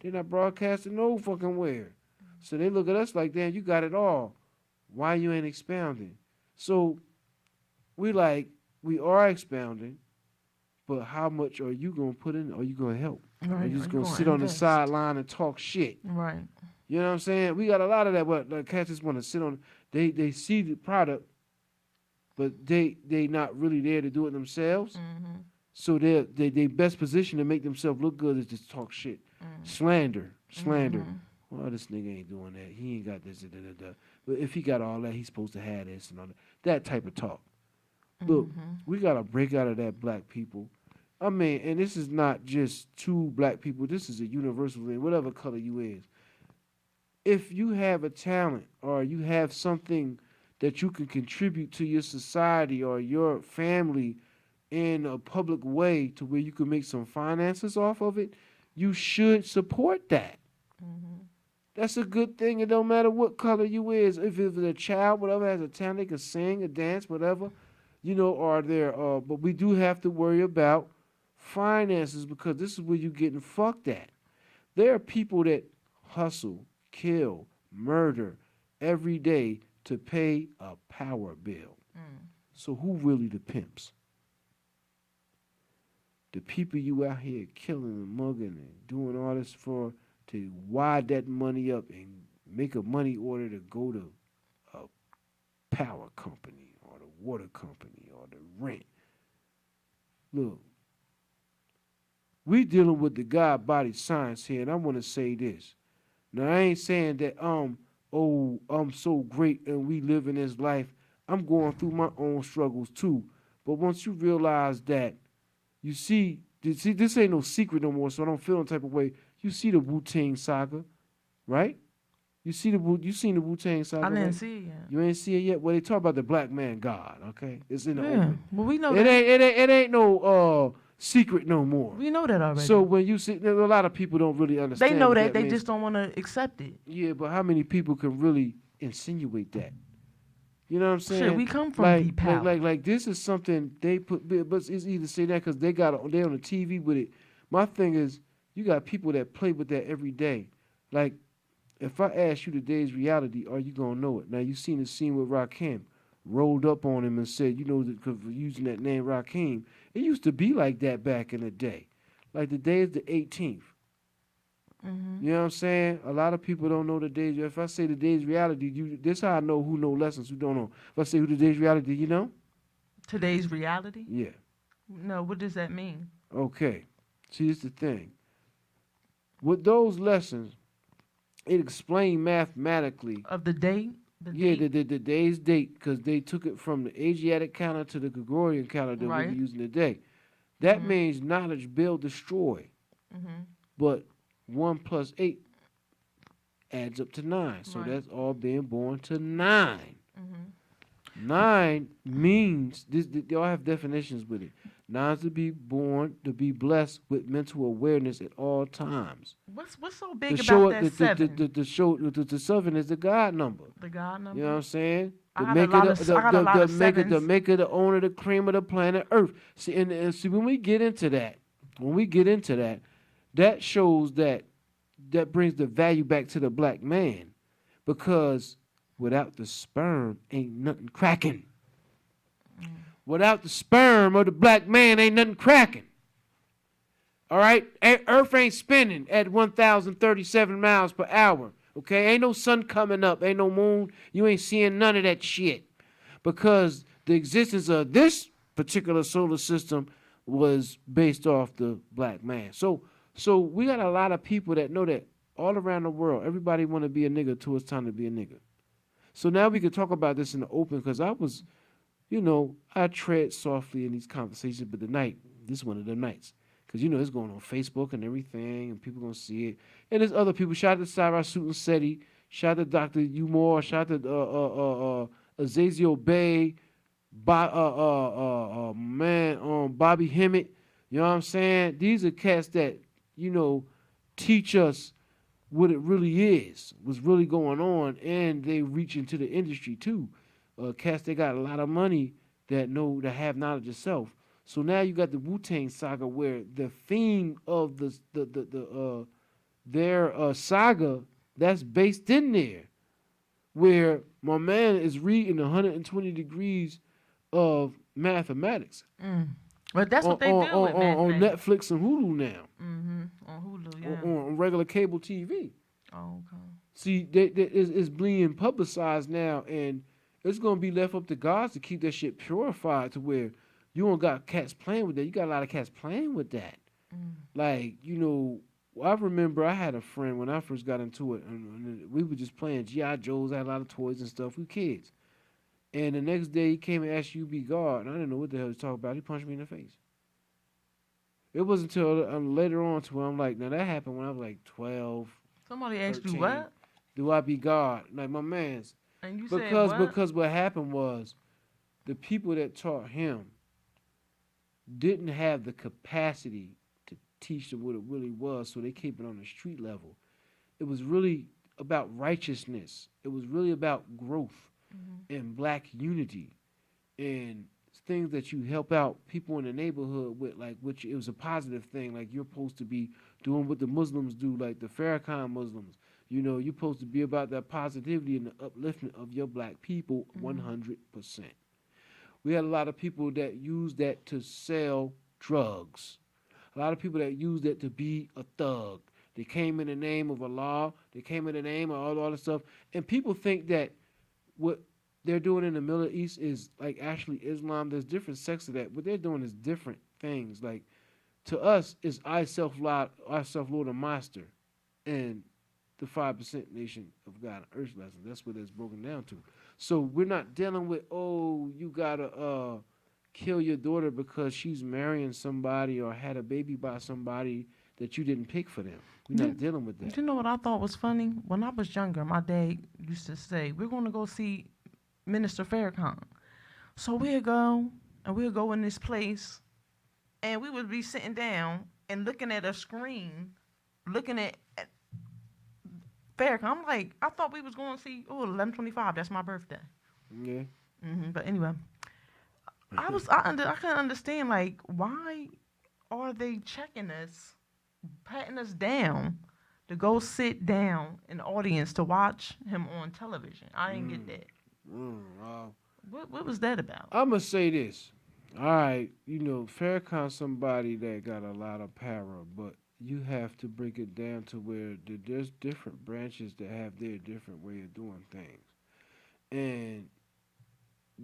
They're not broadcasting no fucking where. So they look at us like, damn, you got it all. Why you ain't expounding? So we are expounding, but how much are you gonna put in? Are you gonna help? Are Right? you Are just you gonna going to sit on the invest? sideline and talk shit? Right. You know what I'm saying? We got a lot of that. But like cats just want to sit on. They see the product, but they not really there to do it themselves. Mm-hmm. So they best position to make themselves look good is just talk shit, slander. Mm-hmm. Well, this nigga ain't doing that. He ain't got this. Da, da, da. But if he got all that, he's supposed to have this and all that. That type of talk. Look, Mm-hmm. we gotta break out of that, black people. I mean, and this is not just two black people. This is a universal thing. Whatever color you is, if you have a talent or you have something that you can contribute to your society or your family in a public way to where you can make some finances off of it, you should support that. Mm-hmm. That's a good thing. It don't matter what color you is. If it's a child, whatever, has a talent, they can sing, or dance, whatever, are there. But we do have to worry about finances because this is where you're getting fucked at. There are people that hustle, kill, murder every day to pay a power bill. Mm. So who really the pimps? The people you out here killing and mugging and doing all this for to wad that money up and make a money order to go to a power company or the water company or the rent. Look, we dealing with the God body science here, and I want to say this. Now I ain't saying that I'm so great and we live in this life. I'm going through my own struggles too. But once you realize that, you see, this ain't no secret no more, so I don't feel no type of way. You see the Wu-Tang saga, right? You seen the Wu-Tang saga, I didn't right? see it yet. You ain't see it yet? Well, they talk about the black man God, okay? It's in the Yeah. open. Well, we know It that. ain't no secret no more. We know that already. So when you see, a lot of people don't really They understand. know what that. They means. just don't want to accept it. Yeah, but how many people can really insinuate that? You know what I'm Shit, saying? we come from the power. Like this is something they put, but it's either say that because they on the TV with it. My thing is, you got people that play with that every day. Like, if I ask you today's reality, are you gonna know it? Now you seen the scene with Rakim, rolled up on him and said, you know, because using that name Rakim, it used to be like that back in the day. Like the day is the 18th. Mm-hmm. You know what I'm saying? A lot of people don't know the days. If I say the day's reality, this how I know who know lessons, who don't know. If I say who the day's reality, you know? Today's reality? Yeah. No, what does that mean? Okay. See, it's the thing. With those lessons, it explained mathematically. Of the day? Yeah, date? the day's date, because they took it from the Asiatic calendar to the Gregorian calendar that we Right. were using today. That Mhm. means knowledge build destroy. Mhm. But 1 plus 8 adds up to 9. So Right. that's all being born to 9. Mhm. 9 means this. They all have definitions with it. 9 is to be born, to be blessed with mental awareness at all times. What's so The big about show that seven? the 7 is the God number. The God You know what number. I'm saying? I got a lot of I got a lot of The sevens. maker, the owner, the cream of the planet Earth. See, and see when we get into that, that shows that brings the value back to the black man, because without the sperm ain't nothing cracking. Without the sperm of the black man ain't nothing cracking. All right? Earth ain't spinning at 1,037 miles per hour. Okay? Ain't no sun coming up. Ain't no moon. You ain't seeing none of that shit. Because the existence of this particular solar system was based off the black man. So we got a lot of people that know that all around the world. Everybody want to be a nigga till it's time to be a nigga. So now we can talk about this in the open, because I was, I tread softly in these conversations, but tonight, this is one of the nights. Because, it's going on Facebook and everything, and people going to see it. And there's other people. Shout out to Cyrus Suit Seti. Shout out to Dr. Umar. Shout out to Azaziel Bay. Bobby Hemmett. You know what I'm saying? These are cats that, teach us what it really is, what's really going on, and they reach into the industry too. Cats that got a lot of money that have knowledge of self. So now you got the Wu-Tang saga, where the theme of their saga that's based in there, where my man is reading 120 degrees of mathematics But that's what they do with on mathematics. Netflix and Hulu now, On Hulu, yeah. on regular cable TV. Oh, okay. See, it's being publicized now, and it's gonna be left up to gods to keep that shit purified, to where you don't got cats playing with that. You got a lot of cats playing with that. Like, I remember I had a friend when I first got into it, and we were just playing G.I. Joes. I had a lot of toys and stuff. We kids. And the next day he came and asked you to be God, and I didn't know what the hell he was talking about. He punched me in the face. It wasn't until later on to where I'm like, now that happened when I was like 12, Somebody asked 13. you what? Do I be God? Like, my man's. And you said what? Because what happened was, the people that taught him didn't have the capacity to teach them what it really was, so they keep it on the street level. It was really about righteousness. It was really about growth and black unity, and things that you help out people in the neighborhood with, like, which it was a positive thing. Like, you're supposed to be doing what the Muslims do, like the Farrakhan Muslims. You're supposed to be about that positivity and the upliftment of your black people 100%. We had a lot of people that use that to sell drugs. A lot of people that use that to be a thug. They came in the name of Allah. They came in the name of all this stuff. And people think that what they're doing in the Middle East is like actually Islam. There's different sects of that. What they're doing is different things. Like, to us, is I self-Lord and Master, and the 5% nation of God and Earth lesson. That's what it's broken down to. So we're not dealing with, you gotta kill your daughter because she's marrying somebody or had a baby by somebody that you didn't pick for them. We're not dealing with that. You know what I thought was funny? When I was younger, my dad used to say, "We're going to go see Minister Farrakhan." So we'll go in this place, and we would be sitting down and looking at a screen, looking at Farrakhan. I'm like, I thought we was going to see 11/25. That's my birthday. Yeah. But anyway, I couldn't understand like why are they checking us, patting us down to go sit down in the audience to watch him on television. I didn't get Mm. that. Uh, What was that about? I'm gonna say this. All right, Farrakhan's somebody that got a lot of power, but you have to break it down to where there's different branches that have their different way of doing things, and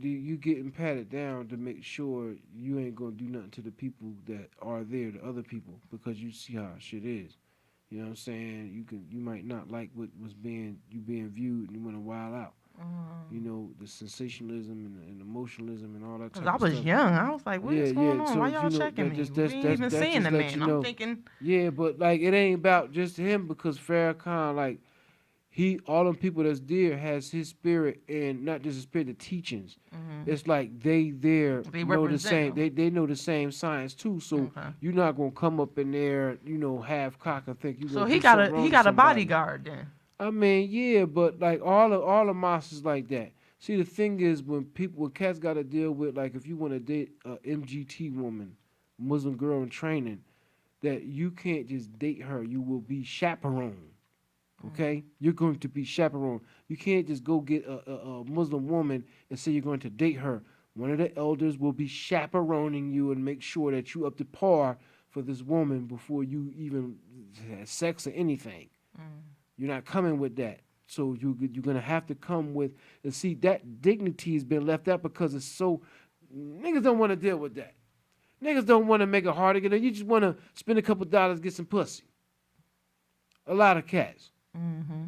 you getting patted down to make sure you ain't gonna do nothing to the people that are there, the other people, because you see how shit is. You know what I'm saying? You might not like what was being viewed, and you want to wild out. The sensationalism and emotionalism and all that Cause type I of was stuff. young. I was like, what Yeah, is going yeah. on? So Why y'all checking me? We ain't even that seeing just the let you man. I'm know. thinking, Yeah, but like it ain't about just him because Farrakhan, like all them people that's there has his spirit and not just his spirit, the teachings. It's like they there they know the represent same. him. They know the same science too. So Okay. you're not gonna come up in there, half cock and think you're So gonna he do got something a he wrong to got a somebody. bodyguard then. I mean, yeah, but like all the mosques like that. See, the thing is, when cats got to deal with, like, if you want to date a MGT woman, Muslim girl in training, that you can't just date her. You will be chaperoned. Okay, you're going to be chaperoned. You can't just go get a Muslim woman and say you're going to date her. One of the elders will be chaperoning you and make sure that you up to par for this woman before you even have sex or anything. You're not coming with that. So you're gonna have to come with and see that dignity has been left out because it's so niggas don't want to deal with that. Niggas don't want to make it hard to get. You just want to spend a couple dollars get some pussy. A lot of cats.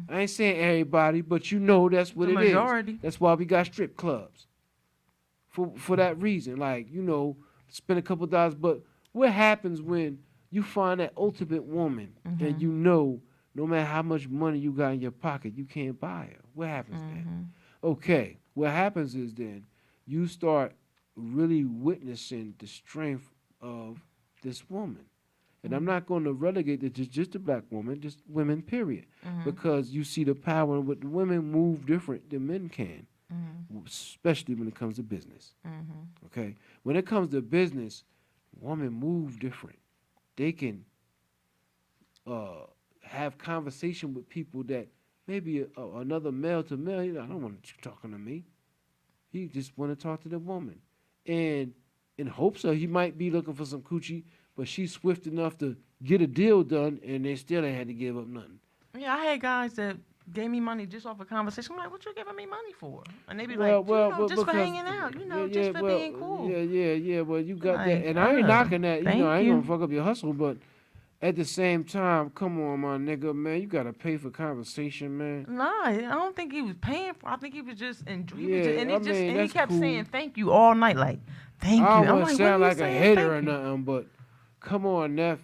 I ain't saying everybody, but that's what The it is. majority. That's why we got strip clubs. For that reason, like spend a couple dollars. But what happens when you find that ultimate woman and no matter how much money you got in your pocket, you can't buy her? What happens then? Okay, what happens is then you start really witnessing the strength of this woman. And I'm not going to relegate it to just a black woman, just women, period. Because you see the power in what the women move different than men can, especially when it comes to business. Okay? When it comes to business, women move different. They can have conversation with people that maybe another male to male, I don't want you talking to me. He just want to talk to the woman. And in hopes of he might be looking for some coochie, but she's swift enough to get a deal done, and they still ain't had to give up nothing. Yeah, I had guys that gave me money just off a conversation. I'm like, what you giving me money for? And they be Well, like, just for because hanging out, yeah, just for being cool. yeah. Well, you I'm got that, like, and I ain't knocking that. I thank ain't gonna you. fuck up your hustle, but at the same time, come on, my nigga, man, you gotta pay for conversation, man. Nah, I don't think he was paying for. I think he was just he was just, Yeah, I mean and he that's kept cool. saying thank you all night, like thank I you. don't I'm want to like, what are sound you like a saying? hater or Thank you. nothing, but come on, Neff.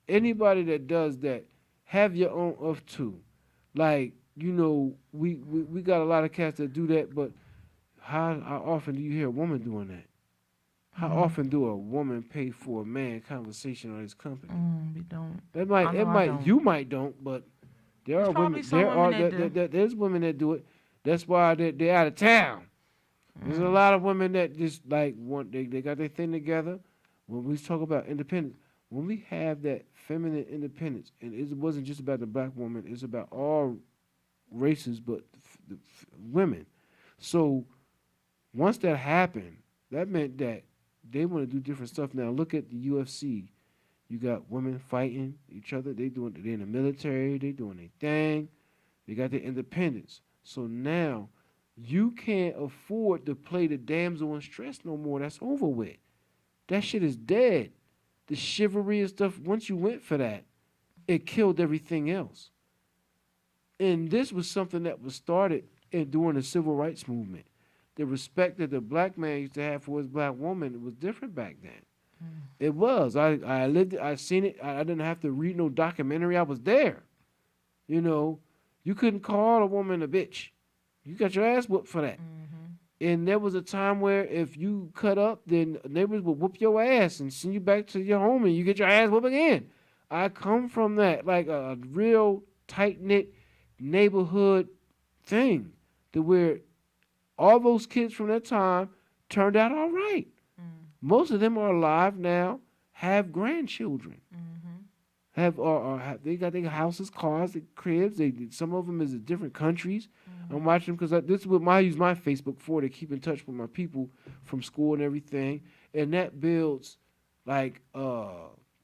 Anybody that does that, have your own of too. Like, we got a lot of cats that do that, but how often do you hear a woman doing that? How often do a woman pay for a man conversation on his company? We don't. It I might, don't. you might don't, but there There's are women, probably some women that do. there's women that do it. That's why they're out of town. There's a lot of women that just like they got their thing together. When we talk about independence, when we have that feminine independence, and it wasn't just about the black woman, it's about all races, but women. So once that happened, that meant that they want to do different stuff. Now look at the UFC. You got women fighting each other. They in the military. They doing their thing. They got their independence. So now you can't afford to play the damsel in stress no more. That's over with. That shit is dead. The chivalry and stuff, once you went for that, it killed everything else. And this was something that was started during the civil rights movement. The respect that the black man used to have for his black woman, it was different back then. It was. I lived it. I seen it. I didn't have to read no documentary. I was there. You couldn't call a woman a bitch. You got your ass whooped for that. And there was a time where if you cut up, then neighbors would whoop your ass and send you back to your home and you get your ass whooped again. I come from that, like a real tight knit neighborhood thing to where all those kids from that time turned out all right. Mm. Most of them are alive now, have grandchildren, Mhm. have or have, they got their houses, cars, their cribs. Some of them is in different countries. I'm Mhm. watching because this is what I use my Facebook for to keep in touch with my people from school and everything, and that builds like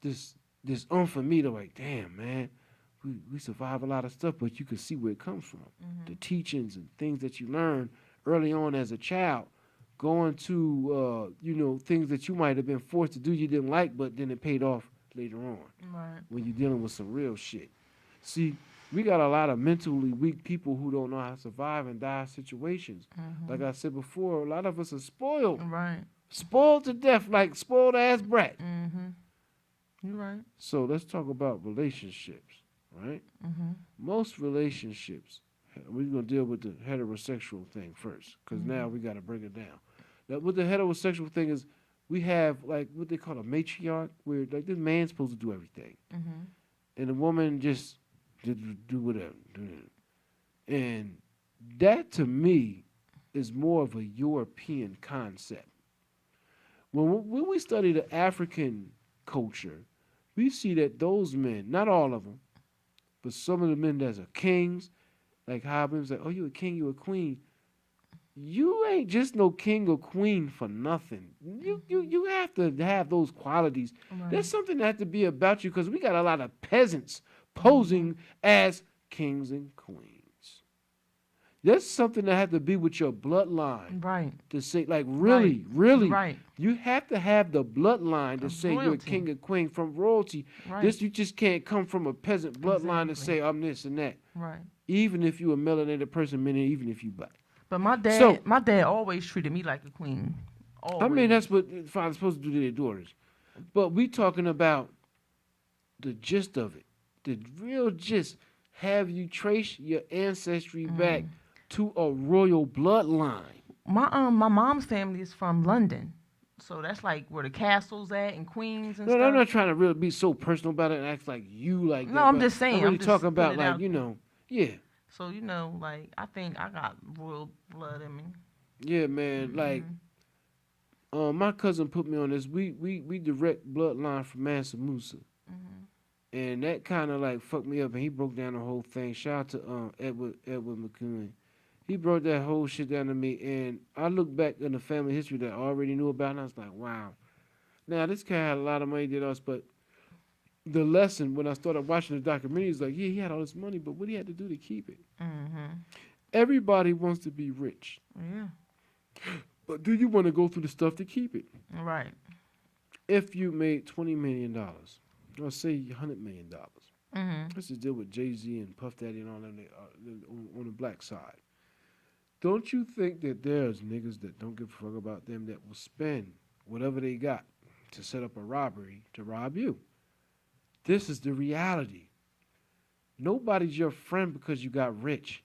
this this for me to like, damn man, we survive a lot of stuff, but you can see where it comes from, the Mhm. teachings and things that you learn early on as a child, going to things that you might have been forced to do you didn't like, but then it paid off later on Right. when you're dealing with some real shit. See, we got a lot of mentally weak people who don't know how to survive in dire situations. Like Mhm. I said before, a lot of us are spoiled, Right. spoiled to death, like spoiled ass brat. Mhm. You right. So let's talk about relationships, right? Mhm. Most relationships, we're gonna deal with the heterosexual thing first, because now Mhm. we got to break it down. Now, what the heterosexual thing is, we have like what they call a matriarch, where like this man's supposed to do everything, Mhm. and the woman just do whatever. And that to me is more of a European concept. When we study the African culture, we see that those men, not all of them, but some of the men that are kings, like Hobbes, like, oh, you a king, you a queen. You ain't just no king or queen for nothing. Mhm. You have to have those qualities. There's Right. something that has to be about you because we got a lot of peasants Mhm. posing as kings and queens. There's something that has to be with your bloodline Right. to say, like, Right. really, really, Right. you have to have the bloodline to Of say you're a royalty. king and queen from royalty. Right. This you just can't come from a peasant bloodline and Exactly. say I'm this and that. Right. Even if you're a melanated person, meaning even if you black. But my dad, So my dad always treated me like a queen. I mean Always. that's what fathers supposed to do to their daughters. But we talking about the gist of it. The real gist. Have you trace your ancestry back Mm. to a royal bloodline? My mom's family is from London, so that's like where the castles at and Queens and No, no, I'm stuff. not trying to really be so personal about it and act like you like No, that, I'm but just I'm saying. really I'm talking just putting about it like, out there. yeah, So like I think I got royal blood in me. yeah, man. Like, Mhm. my cousin put me on this. We direct bloodline from Mansa Musa. Mhm. And that kind of like fucked me up, and he broke down the whole thing. Shout out to Edward McCoon. He broke that whole shit down to me, and I look back in the family history that I already knew about, and I was like, wow. Now this guy had a lot of money than us, but the lesson when I started watching the documentary is like, yeah, he had all this money, but what he had to do to keep it? Mhm. Everybody wants to be rich, Yeah. but do you want to go through the stuff to keep it? Right. If you made $20 million, or say $100 million, Mhm. let's just deal with Jay Z and Puff Daddy and all them on the black side. Don't you think that there's niggas that don't give a fuck about them that will spend whatever they got to set up a robbery to rob you? This is the reality. Nobody's your friend because you got rich.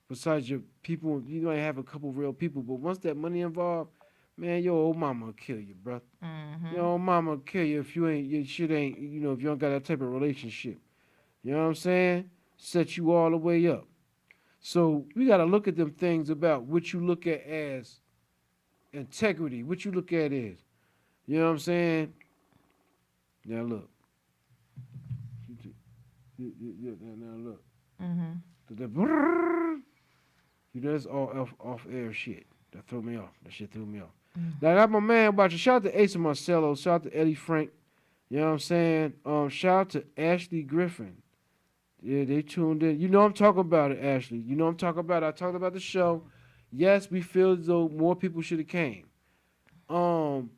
Besides your people, you might have a couple real people, but once that money involved, man, your old mama will kill you, bro. Your Mhm. old mama will kill you if you ain't, your shit ain't, if you don't got that type of relationship. You know what I'm saying? Set you all the way up. So we got to look at them things about what you look at as integrity, what you look at is. You know what I'm saying? Now look. Now look. Mhm. The brrrr, that's all off air shit. That threw me off. That shit threw me off. Mhm. Now I got my man watching. Shout out to Ace and Marcello. Shout out to Eddie Frank. You know what I'm saying? Shout out to Ashley Griffin. Yeah, they tuned in. You know I'm talking about it, Ashley. You know I'm talking about it. I talked about the show. Yes, we feel as though more people should have came. Um,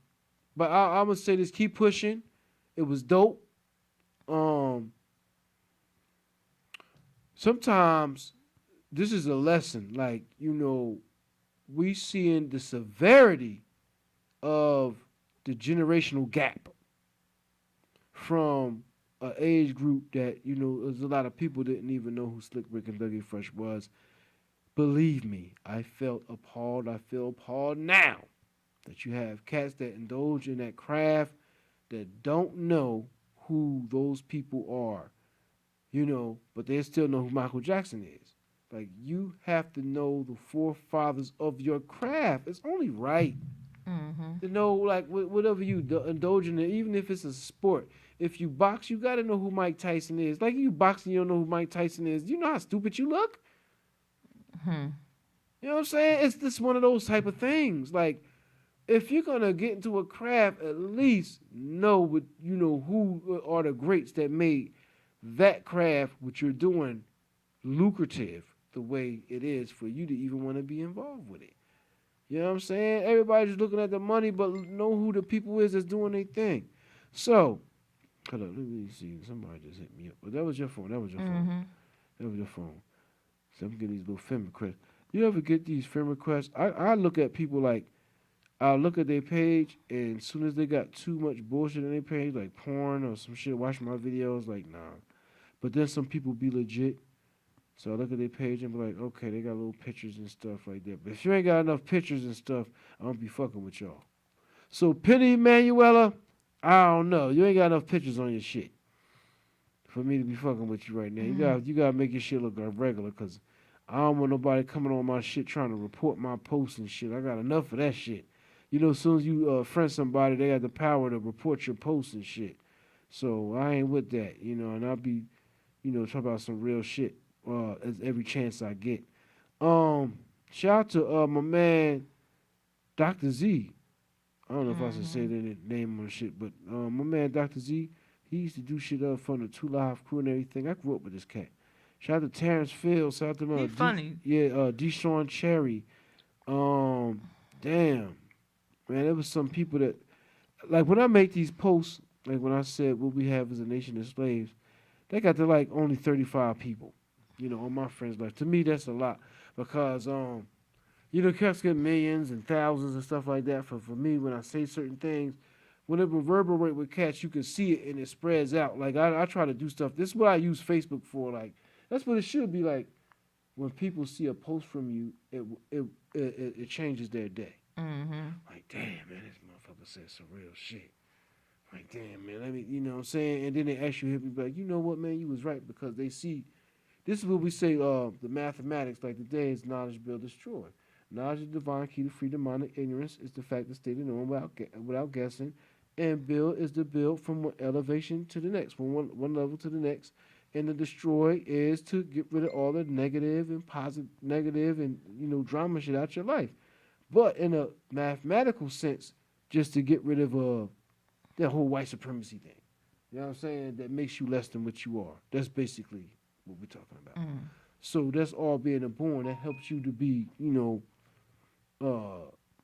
but I'm gonna say this: keep pushing. It was dope. Um, sometimes this is a lesson. Like we seeing the severity of the generational gap from an age group that there's a lot of people didn't even know who Slick Rick and Dougie Fresh was. Believe me, I felt appalled. I feel appalled now that you have cats that indulge in that craft that don't know who those people are, but they still know who Michael Jackson is. Like, you have to know the forefathers of your craft. It's only right Mm-hmm. to know, like, whatever you indulge in, even if it's a sport. If you box, you got to know who Mike Tyson is. Like, you boxing, you don't know who Mike Tyson is. Do you know how stupid you look? Hmm. You know what I'm saying? It's just one of those type of things. Like, if you're gonna get into a craft, at least know who are the greats that made that craft, which you're doing, lucrative the way it is for you to even want to be involved with it. You know what I'm saying? Everybody's looking at the money, but know who the people is that's doing their thing. So, hold up, let me see. Somebody just hit me up. But that was your phone. That was your phone. Mm-hmm. That was your phone. So I'm getting these little film requests. You ever get these film requests? I look at people like, I'll look at their page, and as soon as they got too much bullshit on their page, like porn or some shit, watch my videos, like, nah. But then some people be legit. So I look at their page and be like, okay, they got little pictures and stuff like that. But if you ain't got enough pictures and stuff, I don't be fucking with y'all. So Penny Manuela, I don't know. You ain't got enough pictures on your shit for me to be fucking with you right now. You gotta make your shit look like regular, cause I don't want nobody coming on my shit trying to report my posts and shit. I got enough of that shit. As soon as you friend somebody, they got the power to report your posts and shit. So I ain't with that, and I'll be, talk about some real shit as every chance I get. Um, Shout out to my man Dr. Z. I don't know if I should say Mm-hmm. the name on the shit, but my man Dr. Z, he used to do shit from the Two Live crew and everything. I grew up with this cat. Shout out to Terrence Fields. Shout out to He funny. Deshaun Cherry. Um, Damn, man, there was some people that, like, when I make these posts, like when I said what we have is a nation of slaves, they got to like only 35 people, on my friends list. To me, that's a lot because cats get millions and thousands and stuff like that. For me, when I say certain things, when it reverberate with cats, you can see it and it spreads out. Like, I try to do stuff. This is what I use Facebook for. Like, that's what it should be like. When people see a post from you, it changes their day. Mm-hmm. Like, damn, man, this motherfucker said some real shit. Like, damn, man, let me, you know what I'm saying? And then they actually hit me like, you know what, man, you was right, because they see, this is what we say, the mathematics, like today is knowledge, build, destroy. Knowledge is the divine key to freedom, mind, and ignorance is the fact of stating knowing without guessing. And build is the build from one elevation to the next, from one level to the next. And the destroy is to get rid of all the negative and positive, negative and, drama shit out your life. But in a mathematical sense, just to get rid of that whole white supremacy thing. You know what I'm saying? That makes you less than what you are. That's basically what we're talking about. Mm. So that's all being born. That helps you to be,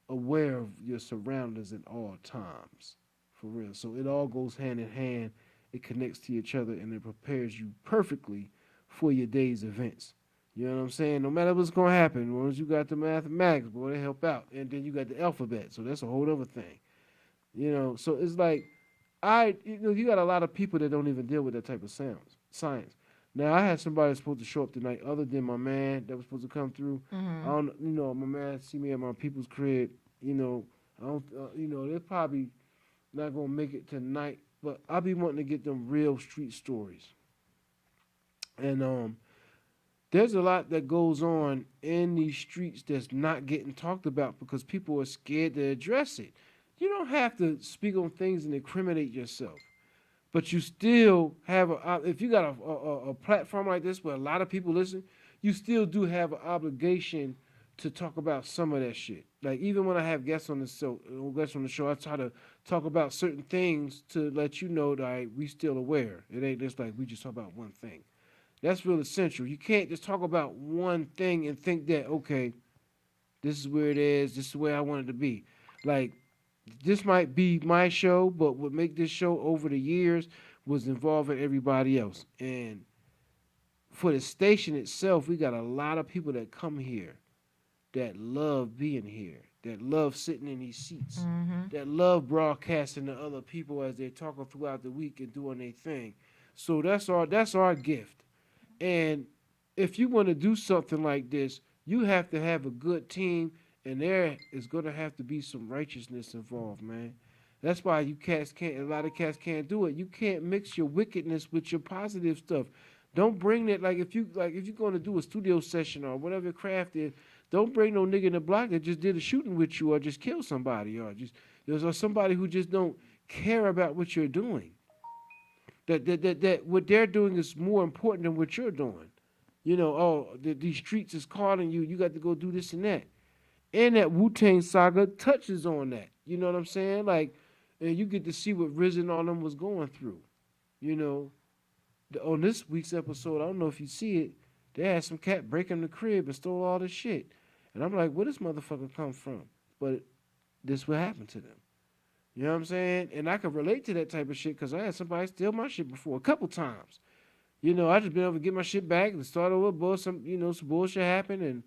aware of your surroundings at all times. For real. So it all goes hand in hand. It connects to each other and it prepares you perfectly for your day's events. You know what I'm saying? No matter what's gonna happen, once you got the mathematics, boy, they help out. And then you got the alphabet, so that's a whole other thing. So it's like you got a lot of people that don't even deal with that type of science. Now I had somebody that's supposed to show up tonight, other than my man that was supposed to come through. I Mm-hmm. don't, my man see me at my people's crib. I don't, they're probably not gonna make it tonight, but I'll be wanting to get them real street stories. And there's a lot that goes on in these streets that's not getting talked about because people are scared to address it. You don't have to speak on things and incriminate yourself, but you still have if you got a platform like this where a lot of people listen, you still do have an obligation to talk about some of that shit. Like, even when I have guests on the show, I try to talk about certain things to let you know that we still aware. It ain't just like we just talk about one thing. That's real essential. You can't just talk about one thing and think that, okay, this is where it is, this is where I want it to be. Like, this might be my show, but what make this show over the years was involving everybody else. And for the station itself, we got a lot of people that come here that love being here, that love sitting in these seats, Mm-hmm. that love broadcasting to other people as they're talking throughout the week and doing their thing. So that's our gift. And if you want to do something like this, You have to have a good team, and there is gonna have to be some righteousness involved, man. That's why you cats can't. A lot of cats can't do it. You can't mix your wickedness with your positive stuff. Don't bring that. If you're gonna do a studio session or whatever your craft is, don't bring no nigga in the block that just did a shooting with you or just killed somebody or just or somebody who just don't care about what you're doing. That what they're doing is more important than what you're doing. These streets is calling you. You got to go do this and that. And that Wu Tang saga touches on that. You know what I'm saying? Like, and you get to see what Riz and all them was going through. You know, on this week's episode, I don't know if you see it, they had some cat break in the crib and stole all the shit. And I'm like, where this motherfucker come from? But this what happened to them. You know what I'm saying? And I can relate to that type of shit because I had somebody steal my shit before a couple times. I just been able to get my shit back and start over. Some bullshit happened and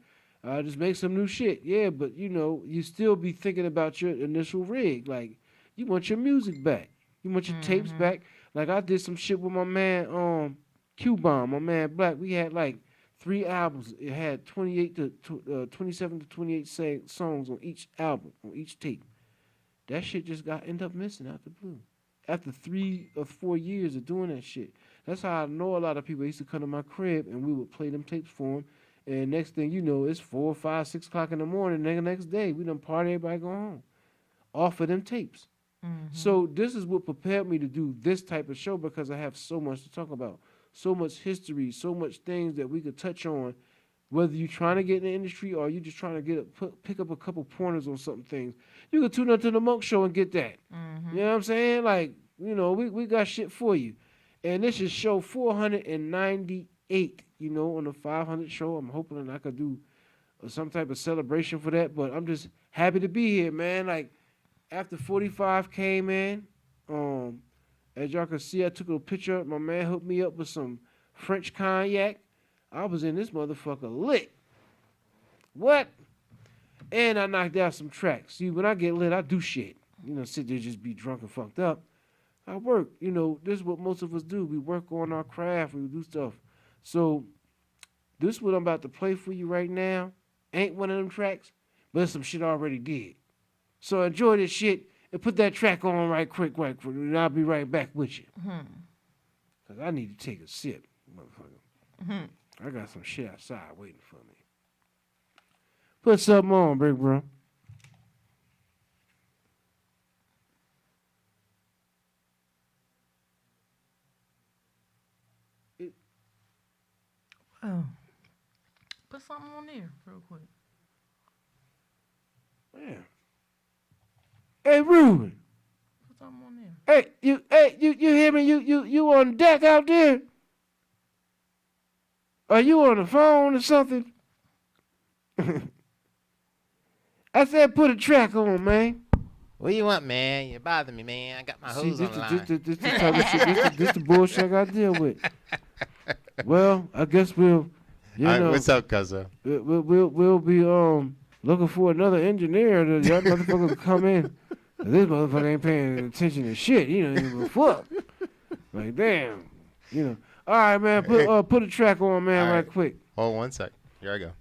just make some new shit. Yeah, but you still be thinking about your initial rig. Like, you want your music back. You want your tapes back. Like, I did some shit with my man, Q-Bomb, my man Black. We had like 3 albums. It had 27 to 28 songs on each album, on each tape. That shit just end up missing out the blue. After 3 or 4 years of doing that shit. That's how I know a lot of people. They used to come to my crib and we would play them tapes for them. And next thing you know, it's 4, 5, 6 o'clock in the morning. The next day, we done party, everybody go home. Off of them tapes. So this is what prepared me to do this type of show because I have so much to talk about. So much history, so much things that we could touch on. Whether you're trying to get in the industry or you're just trying to pick up a couple pointers on something things. You can tune up to the Monk Show and get that. You know what I'm saying? Like, we got shit for you. And this is show 498, on the 500 show. I'm hoping that I could do some type of celebration for that. But I'm just happy to be here, man. Like, after 45 came in, as y'all can see, I took a picture. My man hooked me up with some French cognac. I was in this motherfucker lit. What? And I knocked out some tracks. See, when I get lit, I do shit. Sit there just be drunk and fucked up. I work. This is what most of us do. We work on our craft. We do stuff. So this is what I'm about to play for you right now. Ain't one of them tracks, but it's some shit I already did. So enjoy this shit and put that track on right quick, and I'll be right back with you. Because I need to take a sip, motherfucker. I got some shit outside waiting for me. Put something on, big bro. Oh. Put something on there real quick. Yeah. Hey, Ruben. Put something on there. You hear me? You on deck out there? Are you on the phone or something? I said put a track on, man. What do you want, man? You bother me, man. I got my hose on the line. This the type of shit. This the bullshit I got to deal with. Well, I guess we'll. What's up, cuzzo? We'll be looking for another engineer. That motherfucker to come in. This motherfucker ain't paying attention to shit. He don't even fuck. Like damn. All right, man. Put a track on, man, right quick. Hold 1 sec. Here I go.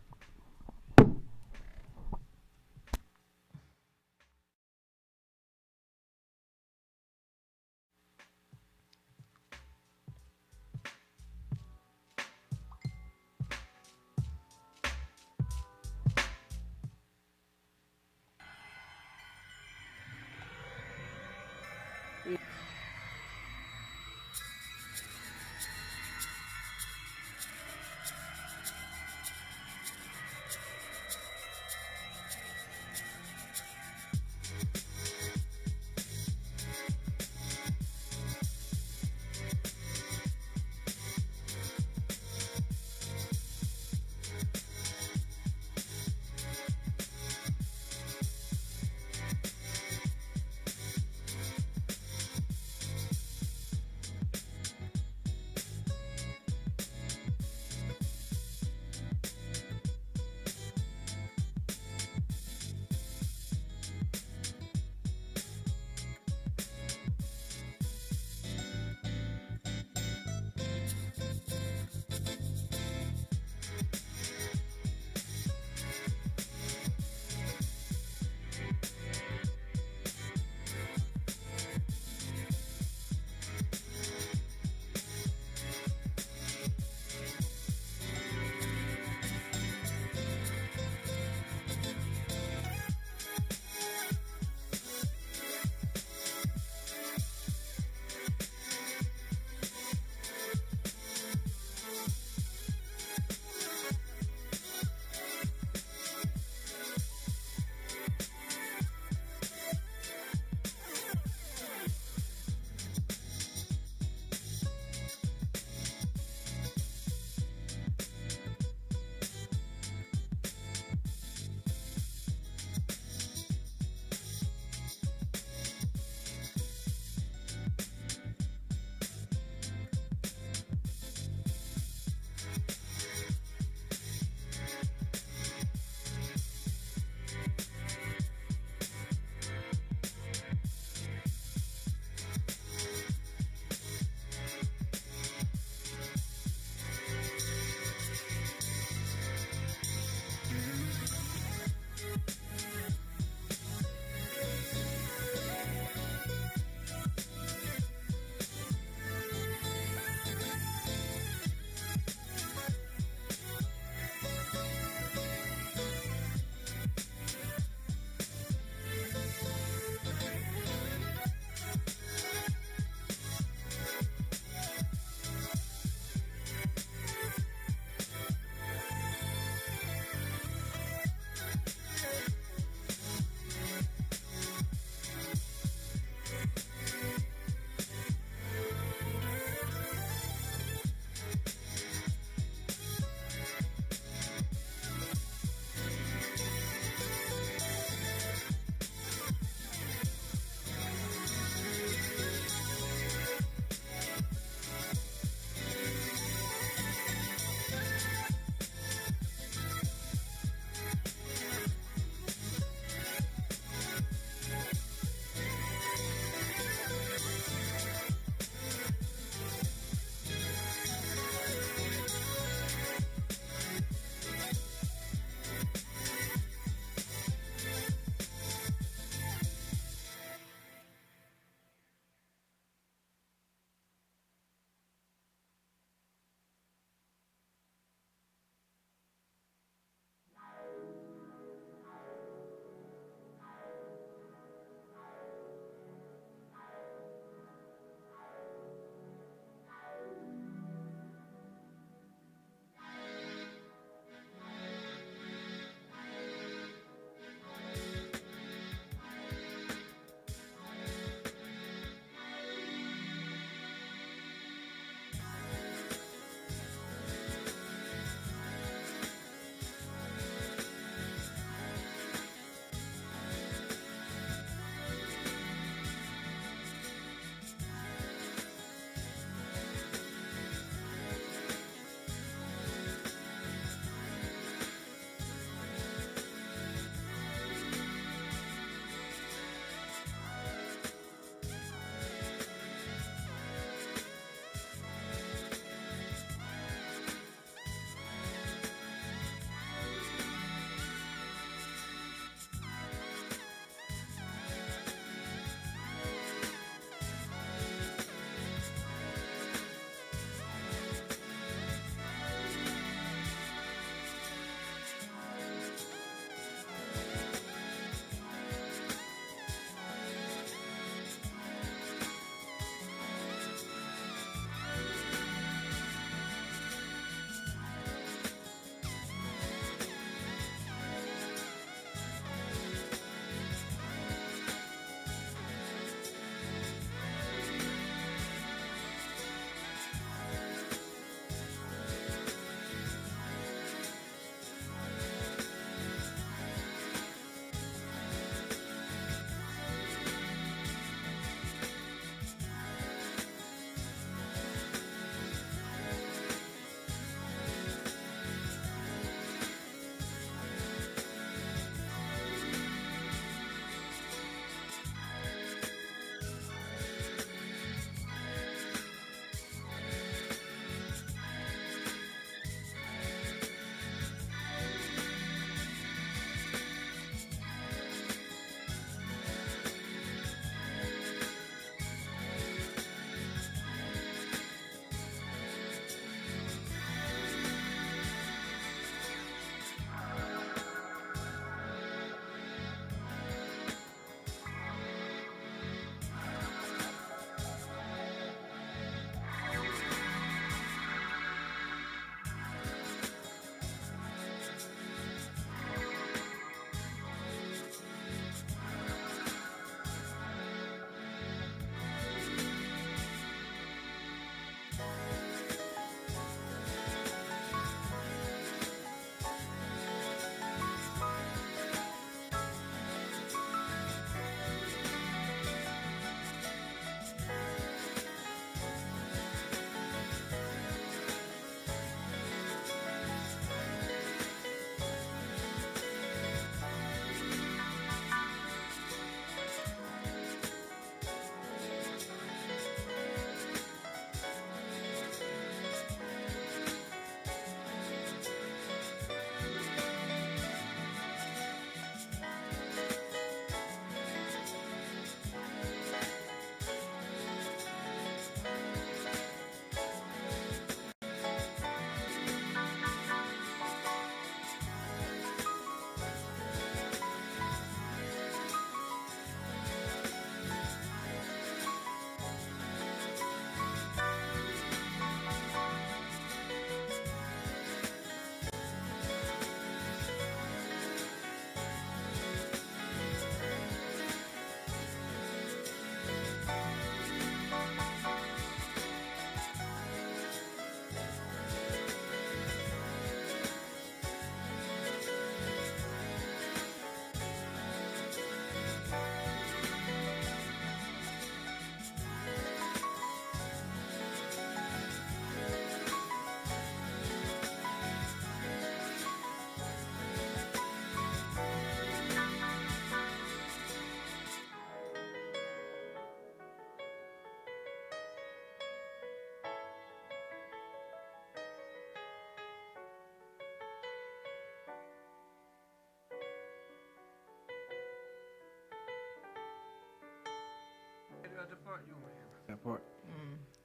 part, you don't want to hear about that part.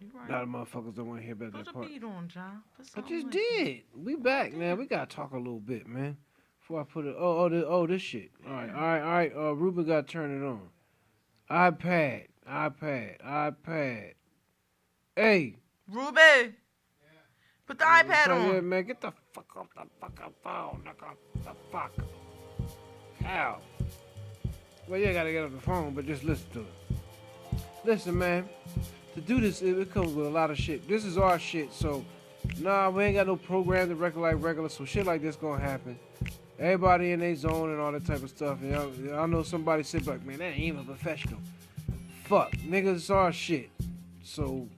You right. A lot of motherfuckers don't want to hear about Put that your part. beat on, John. I just did. We back, man. We gotta talk a little bit, man. Before I put it. This shit. All right. Ruben got to turn it on. iPad. Hey. Ruben, put the iPad Yeah, on. man, get the fuck off the fucking phone. Nigga. The fuck. How? Well, you gotta get off the phone, but just listen to it. Listen, man. To do this, it comes with a lot of shit. This is our shit, so nah, we ain't got no program to record like regular, so shit like this gonna happen. Everybody in their zone and all that type of stuff. And I know somebody said, like, man, that ain't even professional. Fuck, niggas, it's our shit. So,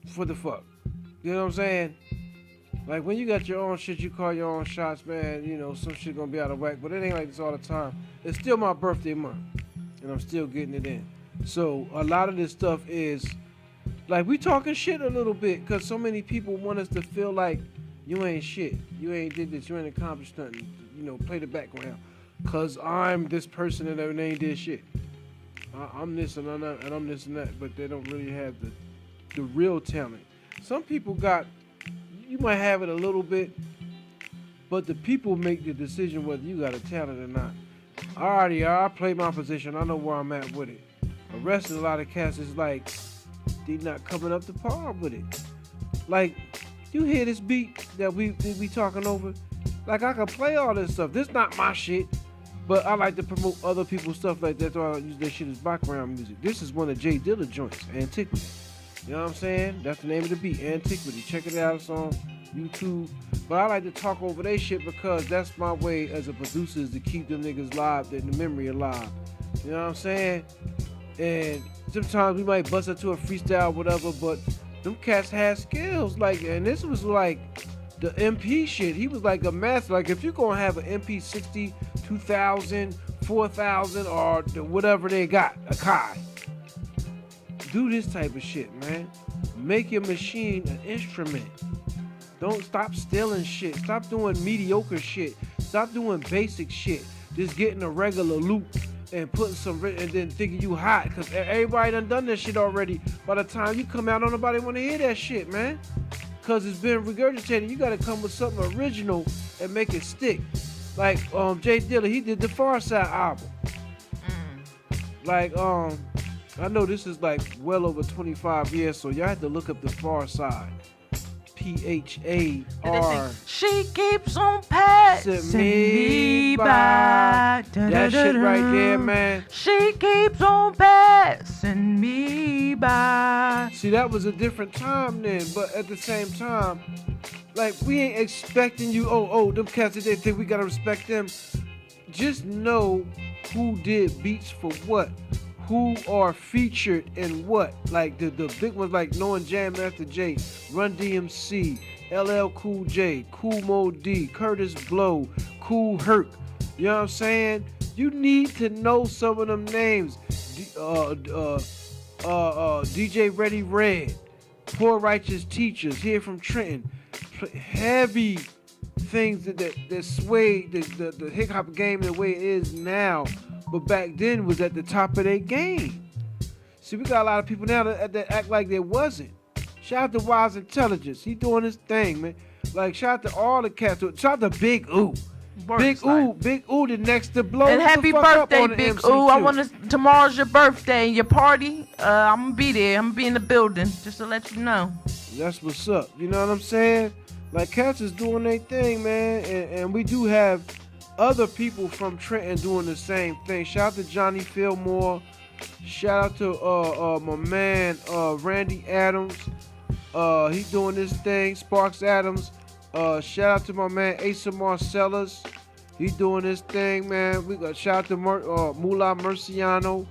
for the fuck. You know what I'm saying? Like, when you got your own shit, you call your own shots, man. You know, some shit gonna be out of whack, but it ain't like this all the time. It's still my birthday month, and I'm still getting it in. So, a lot of this stuff is, like, we talking shit a little bit, because so many people want us to feel like you ain't shit. You ain't did this. You ain't accomplished nothing. You know, play the background. Because I'm this person and they ain't did shit. I'm this and I'm that, and I'm this and that, but they don't really have the real talent. Some people got, you might have it a little bit, but the people make the decision whether you got a talent or not. I played my position. I know where I'm at with it. The rest of a lot of cats is like, they not coming up to par with it. Like, you hear this beat that we talking over? Like, I can play all this stuff. This not my shit, but I like to promote other people's stuff like that, so I use that shit as background music. This is one of Jay Dilla joints, Antiquity. You know what I'm saying? That's the name of the beat, Antiquity. Check it out, it's on YouTube. But I like to talk over their shit because that's my way as a producer, is to keep them niggas live, in the memory alive. You know what I'm saying? And sometimes we might bust into a freestyle, whatever, but them cats had skills. Like, and this was like the MP shit. He was like a master. Like, if you're gonna have an MP 60, 2000, 4000, or whatever they got, a Kai, do this type of shit, man. Make your machine an instrument. Don't stop stealing shit. Stop doing mediocre shit. Stop doing basic shit. Just getting a regular loop and putting some, and then thinking you hot, because everybody done that shit already. By the time you come out, don't nobody want to hear that shit, man, because it's been regurgitated. You got to come with something original and make it stick. Like Jay Dilla, he did the Far Side album. Like I know this is like well over 25 years, so y'all have to look up the Far Side. PHAR. She keeps on passing me by. That shit right there, man. She keeps on passing me by. See, that was a different time then, but at the same time, like, we ain't expecting you, them cats, they think we gotta respect them. Just know who did beats for what, who are featured in what. Like the big ones, like knowing Jam Master Jay, Run DMC, LL Cool J, Cool Mo D, Curtis Blow, Cool Herc. You know what I'm saying? You need to know some of them names. DJ Ready Red, Poor Righteous Teachers, here from Trenton. Heavy things that swayed the hip hop game the way it is now, but back then was at the top of their game. See, we got a lot of people now that act like they wasn't. Shout out to Wise Intelligence, he doing his thing, man. Like, shout out to all the cats. Shout out to Big Ooh. Big Ooh, the next to blow. And happy birthday, Big Ooh. I want to. Tomorrow's your birthday, your party. I'm gonna be there. I'm gonna be in the building, just to let you know. That's what's up. You know what I'm saying? Like, cats is doing their thing, man, and we do have other people from Trenton doing the same thing. Shout out to Johnny Fillmore. Shout out to my man Randy Adams. He doing this thing. Sparks Adams. Shout out to my man Asa Marcellus. He doing this thing, man. We got shout out to Mula Murciano.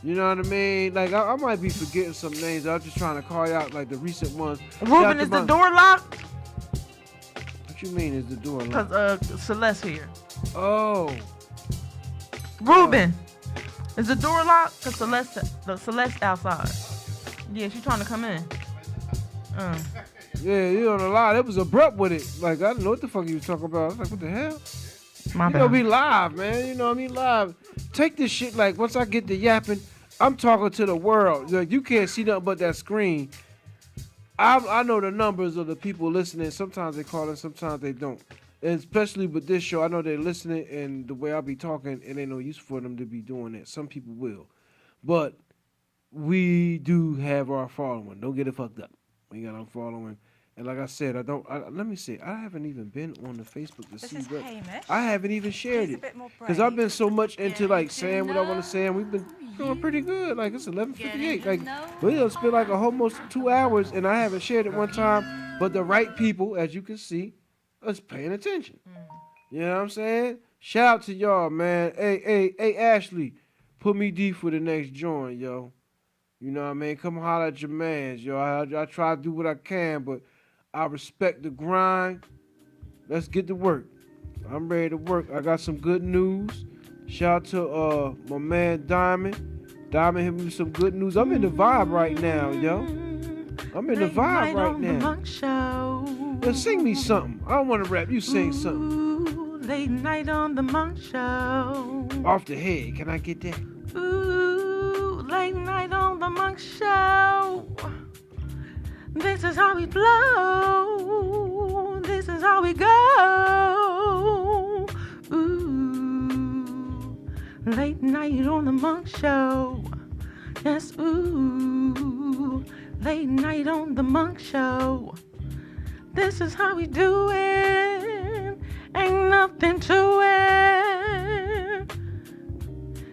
You know what I mean? Like, I might be forgetting some names. I'm just trying to call out like the recent ones. Ruben, is the door locked? What you mean is the door locked? Because Celeste here. Oh. Ruben, is the door locked? Because Celeste outside. Yeah, she's trying to come in. Yeah, you know, a lot. It was abrupt with it. Like, I didn't know what the fuck you was talking about. I was like, what the hell? My you bad. know, we live, man. You know what I mean? Live. Take this shit, like, once I get the yapping, I'm talking to the world. Like, you can't see nothing but that screen. I know the numbers of the people listening. Sometimes they call in, sometimes they don't. And especially with this show, I know they're listening, and the way I be talking, it ain't no use for them to be doing that. Some people will. But we do have our following. Don't get it fucked up. We got our following. And like I said, let me see. I haven't even been on the Facebook to This see is what. Hamish. I haven't even shared He's a it. bit more Because I've brave. been so much into like saying what I want to know say, and we've been doing pretty good. Like, it's 11:58. Getting Like, to know we done spent like almost 2 hours, and I haven't shared it one time. But the right people, as you can see, is paying attention. You know what I'm saying? Shout out to y'all, man. Hey, Ashley, put me deep for the next joint, yo. You know what I mean? Come holler at your mans, yo. I try to do what I can, but I respect the grind. Let's get to work. I'm ready to work. I got some good news. Shout out to my man Diamond. Diamond hit me with some good news. I'm in the vibe right now, yo. I'm in the vibe right now. Monk Show. Yo, sing me something. I don't want to rap. You sing something. Ooh, late night on the Monk Show. Off the head. Can I get that? Ooh, late night on the Monk Show. This is how we flow. This is how we go. Ooh, late night on the Monk Show. Yes, ooh, late night on the Monk Show. This is how we do it. Ain't nothing to it.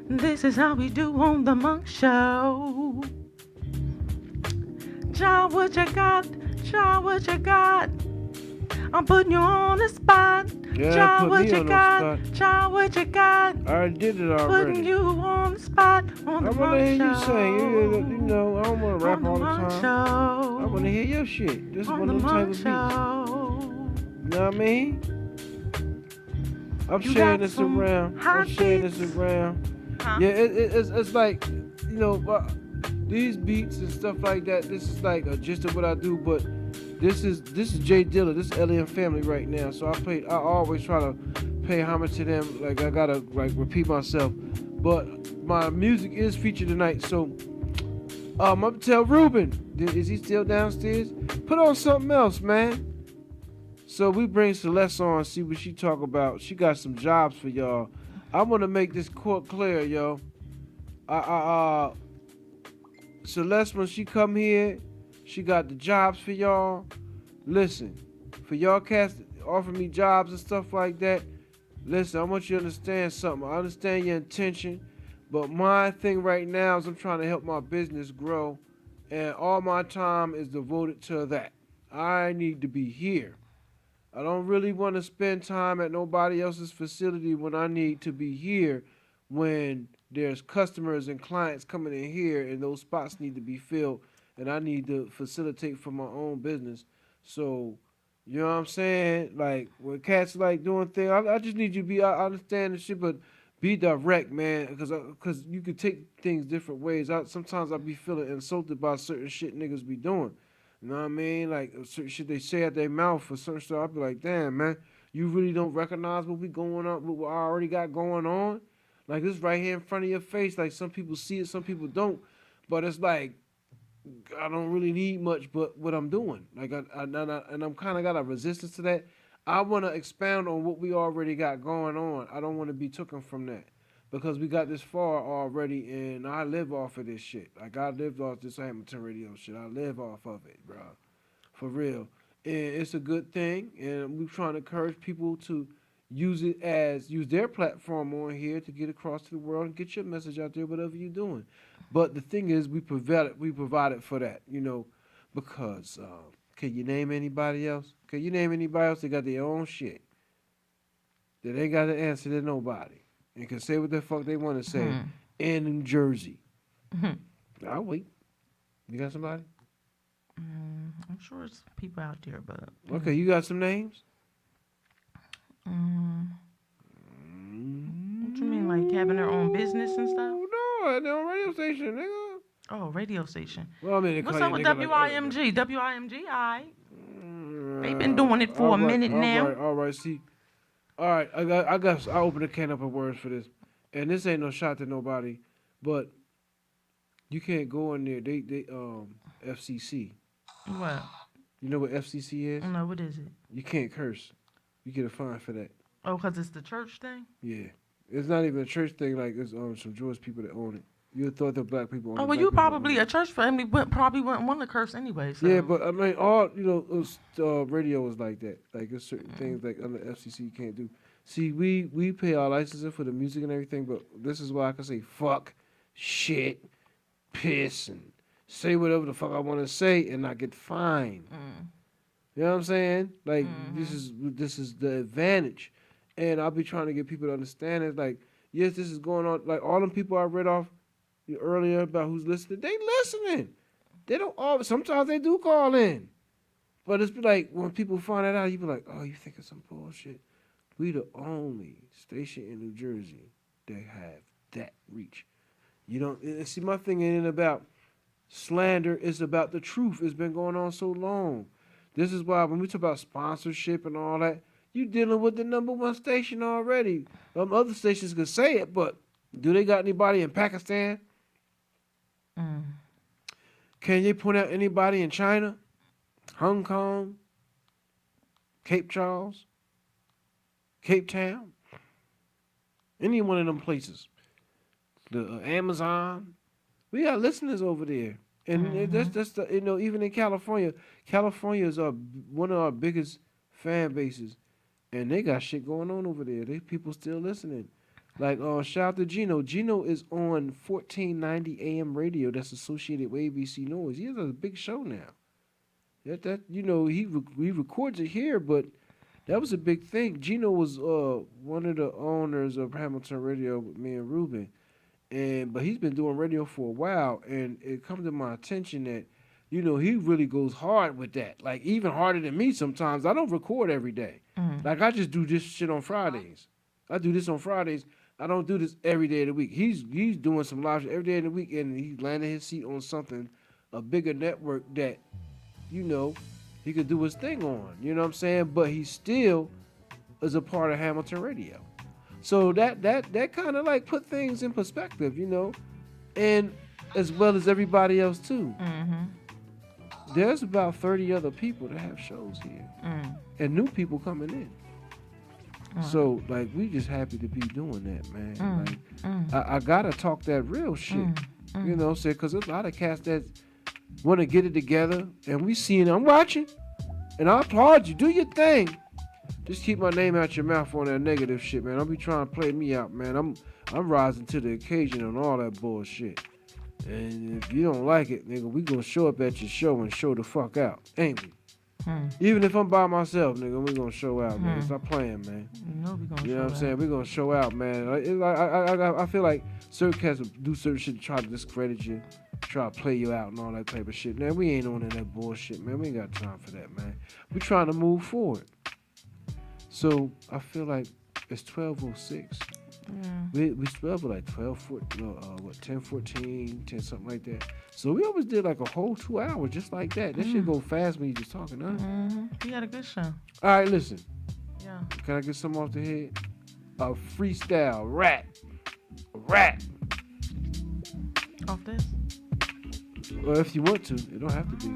This is how we do on the Monk Show. Ja, what you got? Ja, what you got? I'm putting you on the spot. Yeah, Ja, put what me you on the got? spot. Ja, what you got? I already did it Putting already. you on the spot on the I want to Monk hear Show. you sing. You know, I don't want to rap on the all the Monk time. Show. I want to hear your shit. This is on one the of them type Monk of beats. Show. You know what I mean? I'm You sharing got this some around. hot I'm sharing this beats? around. Huh? Yeah, it's like, you know, these beats and stuff like that. This is like a gist of what I do, but this is Jay Dilla. This is Alien Family right now. So I always try to pay homage to them. Like, I gotta like repeat myself, but my music is featured tonight. So I'm gonna tell Ruben. Is he still downstairs? Put on something else, man. So we bring Celeste on, see what she talk about. She got some jobs for y'all. I want to make this court clear, yo. Celeste, when she come here, she got the jobs for y'all. Listen, for y'all cats offer me jobs and stuff like that. Listen, I want you to understand something. I understand your intention, but my thing right now is I'm trying to help my business grow, and all my time is devoted to that. I need to be here. I don't really want to spend time at nobody else's facility when I need to be here, when there's customers and clients coming in here and those spots need to be filled and I need to facilitate for my own business. So, you know what I'm saying? Like, when cats like doing things, I just need you to be, I understand the shit, but be direct, man, because you can take things different ways. Sometimes I be feeling insulted by certain shit niggas be doing. You know what I mean? Like, certain shit they say at their mouth or certain stuff. I be like, damn, man, you really don't recognize what we going on, what I already got going on? Like, this right here in front of your face. Like, some people see it, some people don't. But it's like, I don't really need much but what I'm doing. Like, and I'm kind of got a resistance to that. I want to expound on what we already got going on. I don't want to be taken from that. Because we got this far already, and I live off of this shit. Like, I lived off this Hamilton radio shit. I live off of it, bro. For real. And it's a good thing, and we're trying to encourage people to use their platform on here to get across to the world and get your message out there, whatever you're doing. But the thing is, we provided for that, you know, because, can you name anybody else? Can you name anybody else that got their own shit? That ain't got to answer to nobody. And can say what the fuck they want to say in New Jersey. I'll wait. You got somebody? I'm sure it's people out there, but Okay, you got some names? what you mean, like having their own business and stuff? No, they're on radio station, nigga. Oh, radio station. Well, I mean, they What's call up you with nigga like, WIMG? WIMG, alright. They've been doing it for a minute now. All right. See, all right. I open a can up of words for this, and this ain't no shot to nobody, but You can't go in there. They FCC. What? You know what FCC is? No, what is it? You can't curse. You get a fine for that. Oh, because it's the church thing? Yeah. It's not even a church thing. Like it's some Jewish people that own it. You would thought the black people own it. Oh, well, you probably a church family probably wouldn't want to curse anyway. So. Yeah, but I mean, all radio is like that. Like there's certain things like under FCC you can't do. See, we pay our licensing for the music and everything, but this is why I can say fuck, shit, piss, and say whatever the fuck I want to say and not get fined. You know what I'm saying? Like this is the advantage, and I'll be trying to get people to understand it. Like, yes, this is going on. Like all them people I read off earlier about who's listening, they listening. They don't always. Sometimes they do call in, but it's like when people find that out, you be like, oh, you think it's some bullshit. We the only station in New Jersey that have that reach. You don't see my thing ain't about slander. It's about the truth. It's been going on so long. This is why when we talk about sponsorship and all that, you dealing with the #1 station already. Other stations can say it, but do they got anybody in Pakistan? Can you point out anybody in China, Hong Kong, Cape Charles, Cape Town? Any one of them places. The Amazon. We got listeners over there. And that's the, even in California. California is one of our biggest fan bases. And they got shit going on over there. They people still listening. Like, shout out to Gino. Gino is on 1490 AM radio that's associated with ABC Noise. He has a big show now. He records it here, but that was a big thing. Gino was one of the owners of Hamilton Radio with me and Ruben. But he's been doing radio for a while, and it comes to my attention that, he really goes hard with that. Like, even harder than me sometimes. I don't record every day. Like, I just do this shit on Fridays. I do this on Fridays. I don't do this every day of the week. He's doing some live shit every day of the week, and he's landing his seat on something, a bigger network that, he could do his thing on. You know what I'm saying? But he still is a part of Hamilton Radio. So that kind of like put things in perspective, and as well as everybody else too. There's about 30 other people that have shows here, and new people coming in. So like we just happy to be doing that, man. I gotta talk that real shit, because there's a lot of cats that want to get it together, and we seeing. I'm watching, and I applaud you. Do your thing. Just keep my name out your mouth on that negative shit, man. Don't be trying to play me out, man. I'm rising to the occasion on all that bullshit. And if you don't like it, nigga, we gonna show up at your show and show the fuck out, ain't we? Even if I'm by myself, nigga, we gonna show out, man. Stop playing, man. You know what I'm saying? We gonna show out, man. I feel like certain cats do certain shit to try to discredit you, try to play you out and all that type of shit. Man, we ain't on that bullshit, man. We ain't got time for that, man. We trying to move forward. So I feel like it's 12:06. We spelled for like 10, 14, 10, something like that. So we always did like a whole 2 hours just like that. That shit go fast when you just talking, huh? You had a good show. All right, listen. Yeah. Can I get something off the head? A freestyle rap. Off this? Well, if you want to, it don't have to be.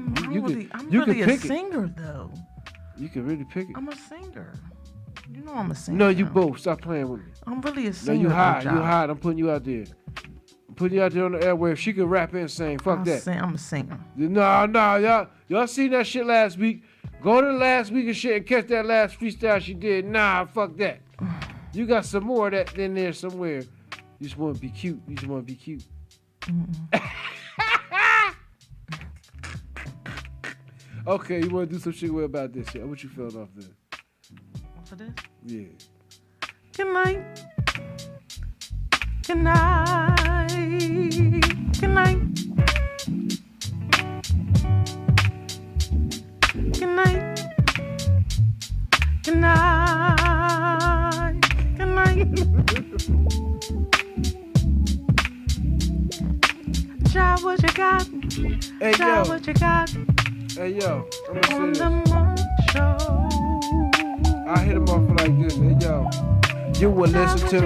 I'm you really can a pick singer, though. You can really pick it. I'm a singer. You know I'm a singer. No, you both. Stop playing with me. I'm really a singer. No, you hide. I'm putting you out there. I'm putting you out there on the airwaves. She can rap and sing. Fuck that. I'm a singer. No, y'all seen that shit last week. Go to the last week and shit and catch that last freestyle she did. Nah, fuck that. You got some more of that in there somewhere. You just want to be cute. Okay, you want to do some shit about this shit. What you feeling off this? Off of this? Yeah. Good night. Good night. Good night. Good night. Good night. Good night. Try what you got. Hey, Try yo. what you got. Hey, yo. I'm On gonna say the this. Monk Show. I hit him off like this. Hey, yo. You will listen to.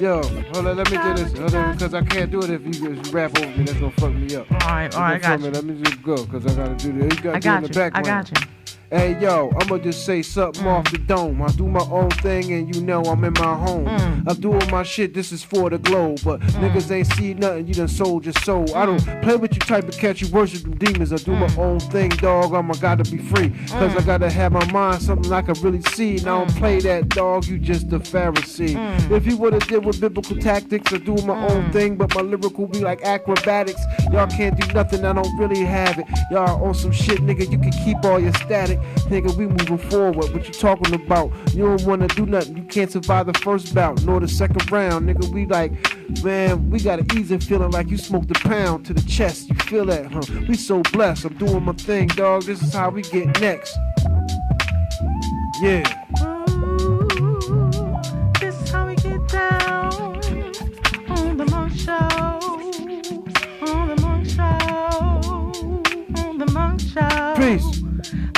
Yo, hold on, let me do this. Hold on, because I can't do it if you rap over me. That's gonna fuck me up. All right, I got you. Let me just go, because I gotta do this. You gotta do it in the background. I got you. Hey, yo, I'ma just say something off the dome. I do my own thing and you know I'm in my home. I'm doing my shit, this is for the globe. But niggas ain't see nothing, you done sold your soul. I don't play with you type of cat, you worship them demons. I do my own thing, dog, I'ma gotta be free. Cause I gotta have my mind, something I can really see. And I don't play that, dog, you just a Pharisee. If you would've did with biblical tactics, I do my own thing. But my lyrical be like acrobatics. Y'all can't do nothing, I don't really have it. Y'all on some shit, nigga, you can keep all your static. Nigga, we moving forward. What you talking about? You don't wanna do nothing. You can't survive the first bout, nor the second round. Nigga, we like, man, we got an easy feeling like you smoked a pound to the chest. You feel that, huh? We so blessed. I'm doing my thing, dog. This is how we get next. Yeah. Ooh, this is how we get down on the Monk Show. On the Monk Show. On the Monk Show. Peace.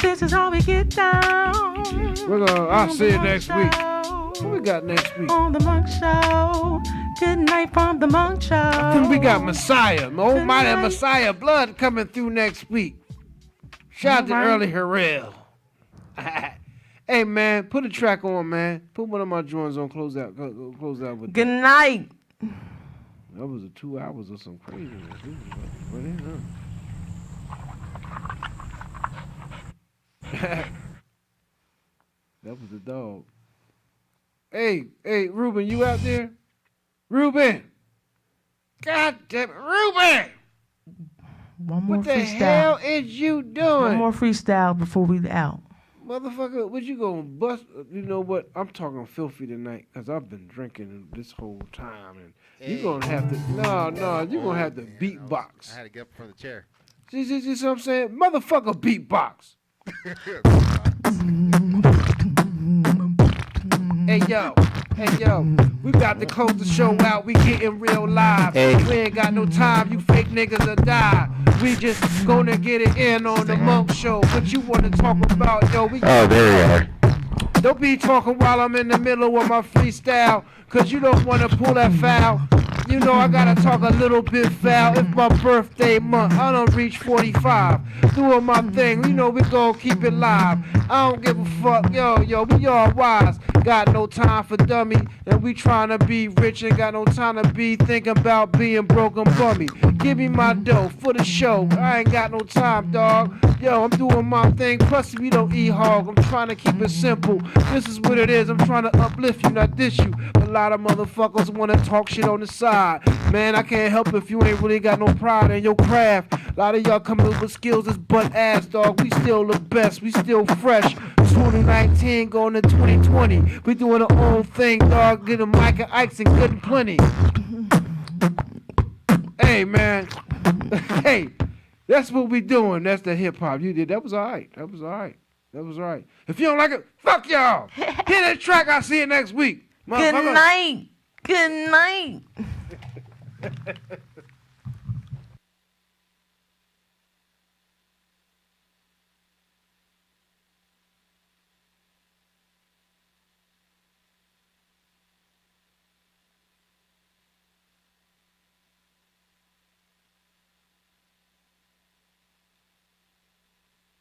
This is how we get down. I'll see you next week. What we got next week? On the Monk Show. Good night from the Monk Show. I think we got Messiah. My almighty Messiah blood coming through next week. Shout out to Early Harrell. Hey, man, put a track on, man. Put one of my joints on. Close out with Good that. night. That was a 2 hours or some craziness. That was a dog. Hey, Ruben, you out there? Ruben! God damn it, Ruben! One more what the freestyle. hell is you doing? One more freestyle before we out. Motherfucker, what you gonna bust? You know what? I'm talking filthy tonight because I've been drinking this whole time. And you gonna have to, you gonna have to beatbox. I had to get up from the chair. See what I'm saying? Motherfucker beatbox. Hey yo, we about to close the show out. We getting real live. Hey. We ain't got no time. You fake niggas will die. We just gonna get it in on the Monk Show. What you wanna talk about, yo? Oh, there you are. Don't be talking while I'm in the middle of my freestyle, cause you don't wanna pull that foul. You know I gotta talk a little bit foul. It's my birthday month, I done reach 45. Doing my thing, you know we gon' keep it live. I don't give a fuck, yo, we all wise. Got no time for dummy, and we tryna be rich and got no time to be thinking about being broke and bummy. Give me my dough for the show, I ain't got no time, dog. Yo, I'm doing my thing, plus we don't eat hog. I'm trying to keep it simple. This is what it is, I'm trying to uplift you, not diss you. A lot of motherfuckers wanna talk shit on the side. Man, I can't help if you ain't really got no pride in your craft. A lot of y'all coming with skills is butt ass, dog. We still the best, we still fresh. 2019 going to 2020. We doing our own thing, dog. Getting Mike and Ike's and good and plenty. Hey, man. Hey. That's what we doing. That's the hip hop you did. That was all right. That was all right. If you don't like it, fuck y'all. Hear that track. I'll see you next week. Good night. Good night.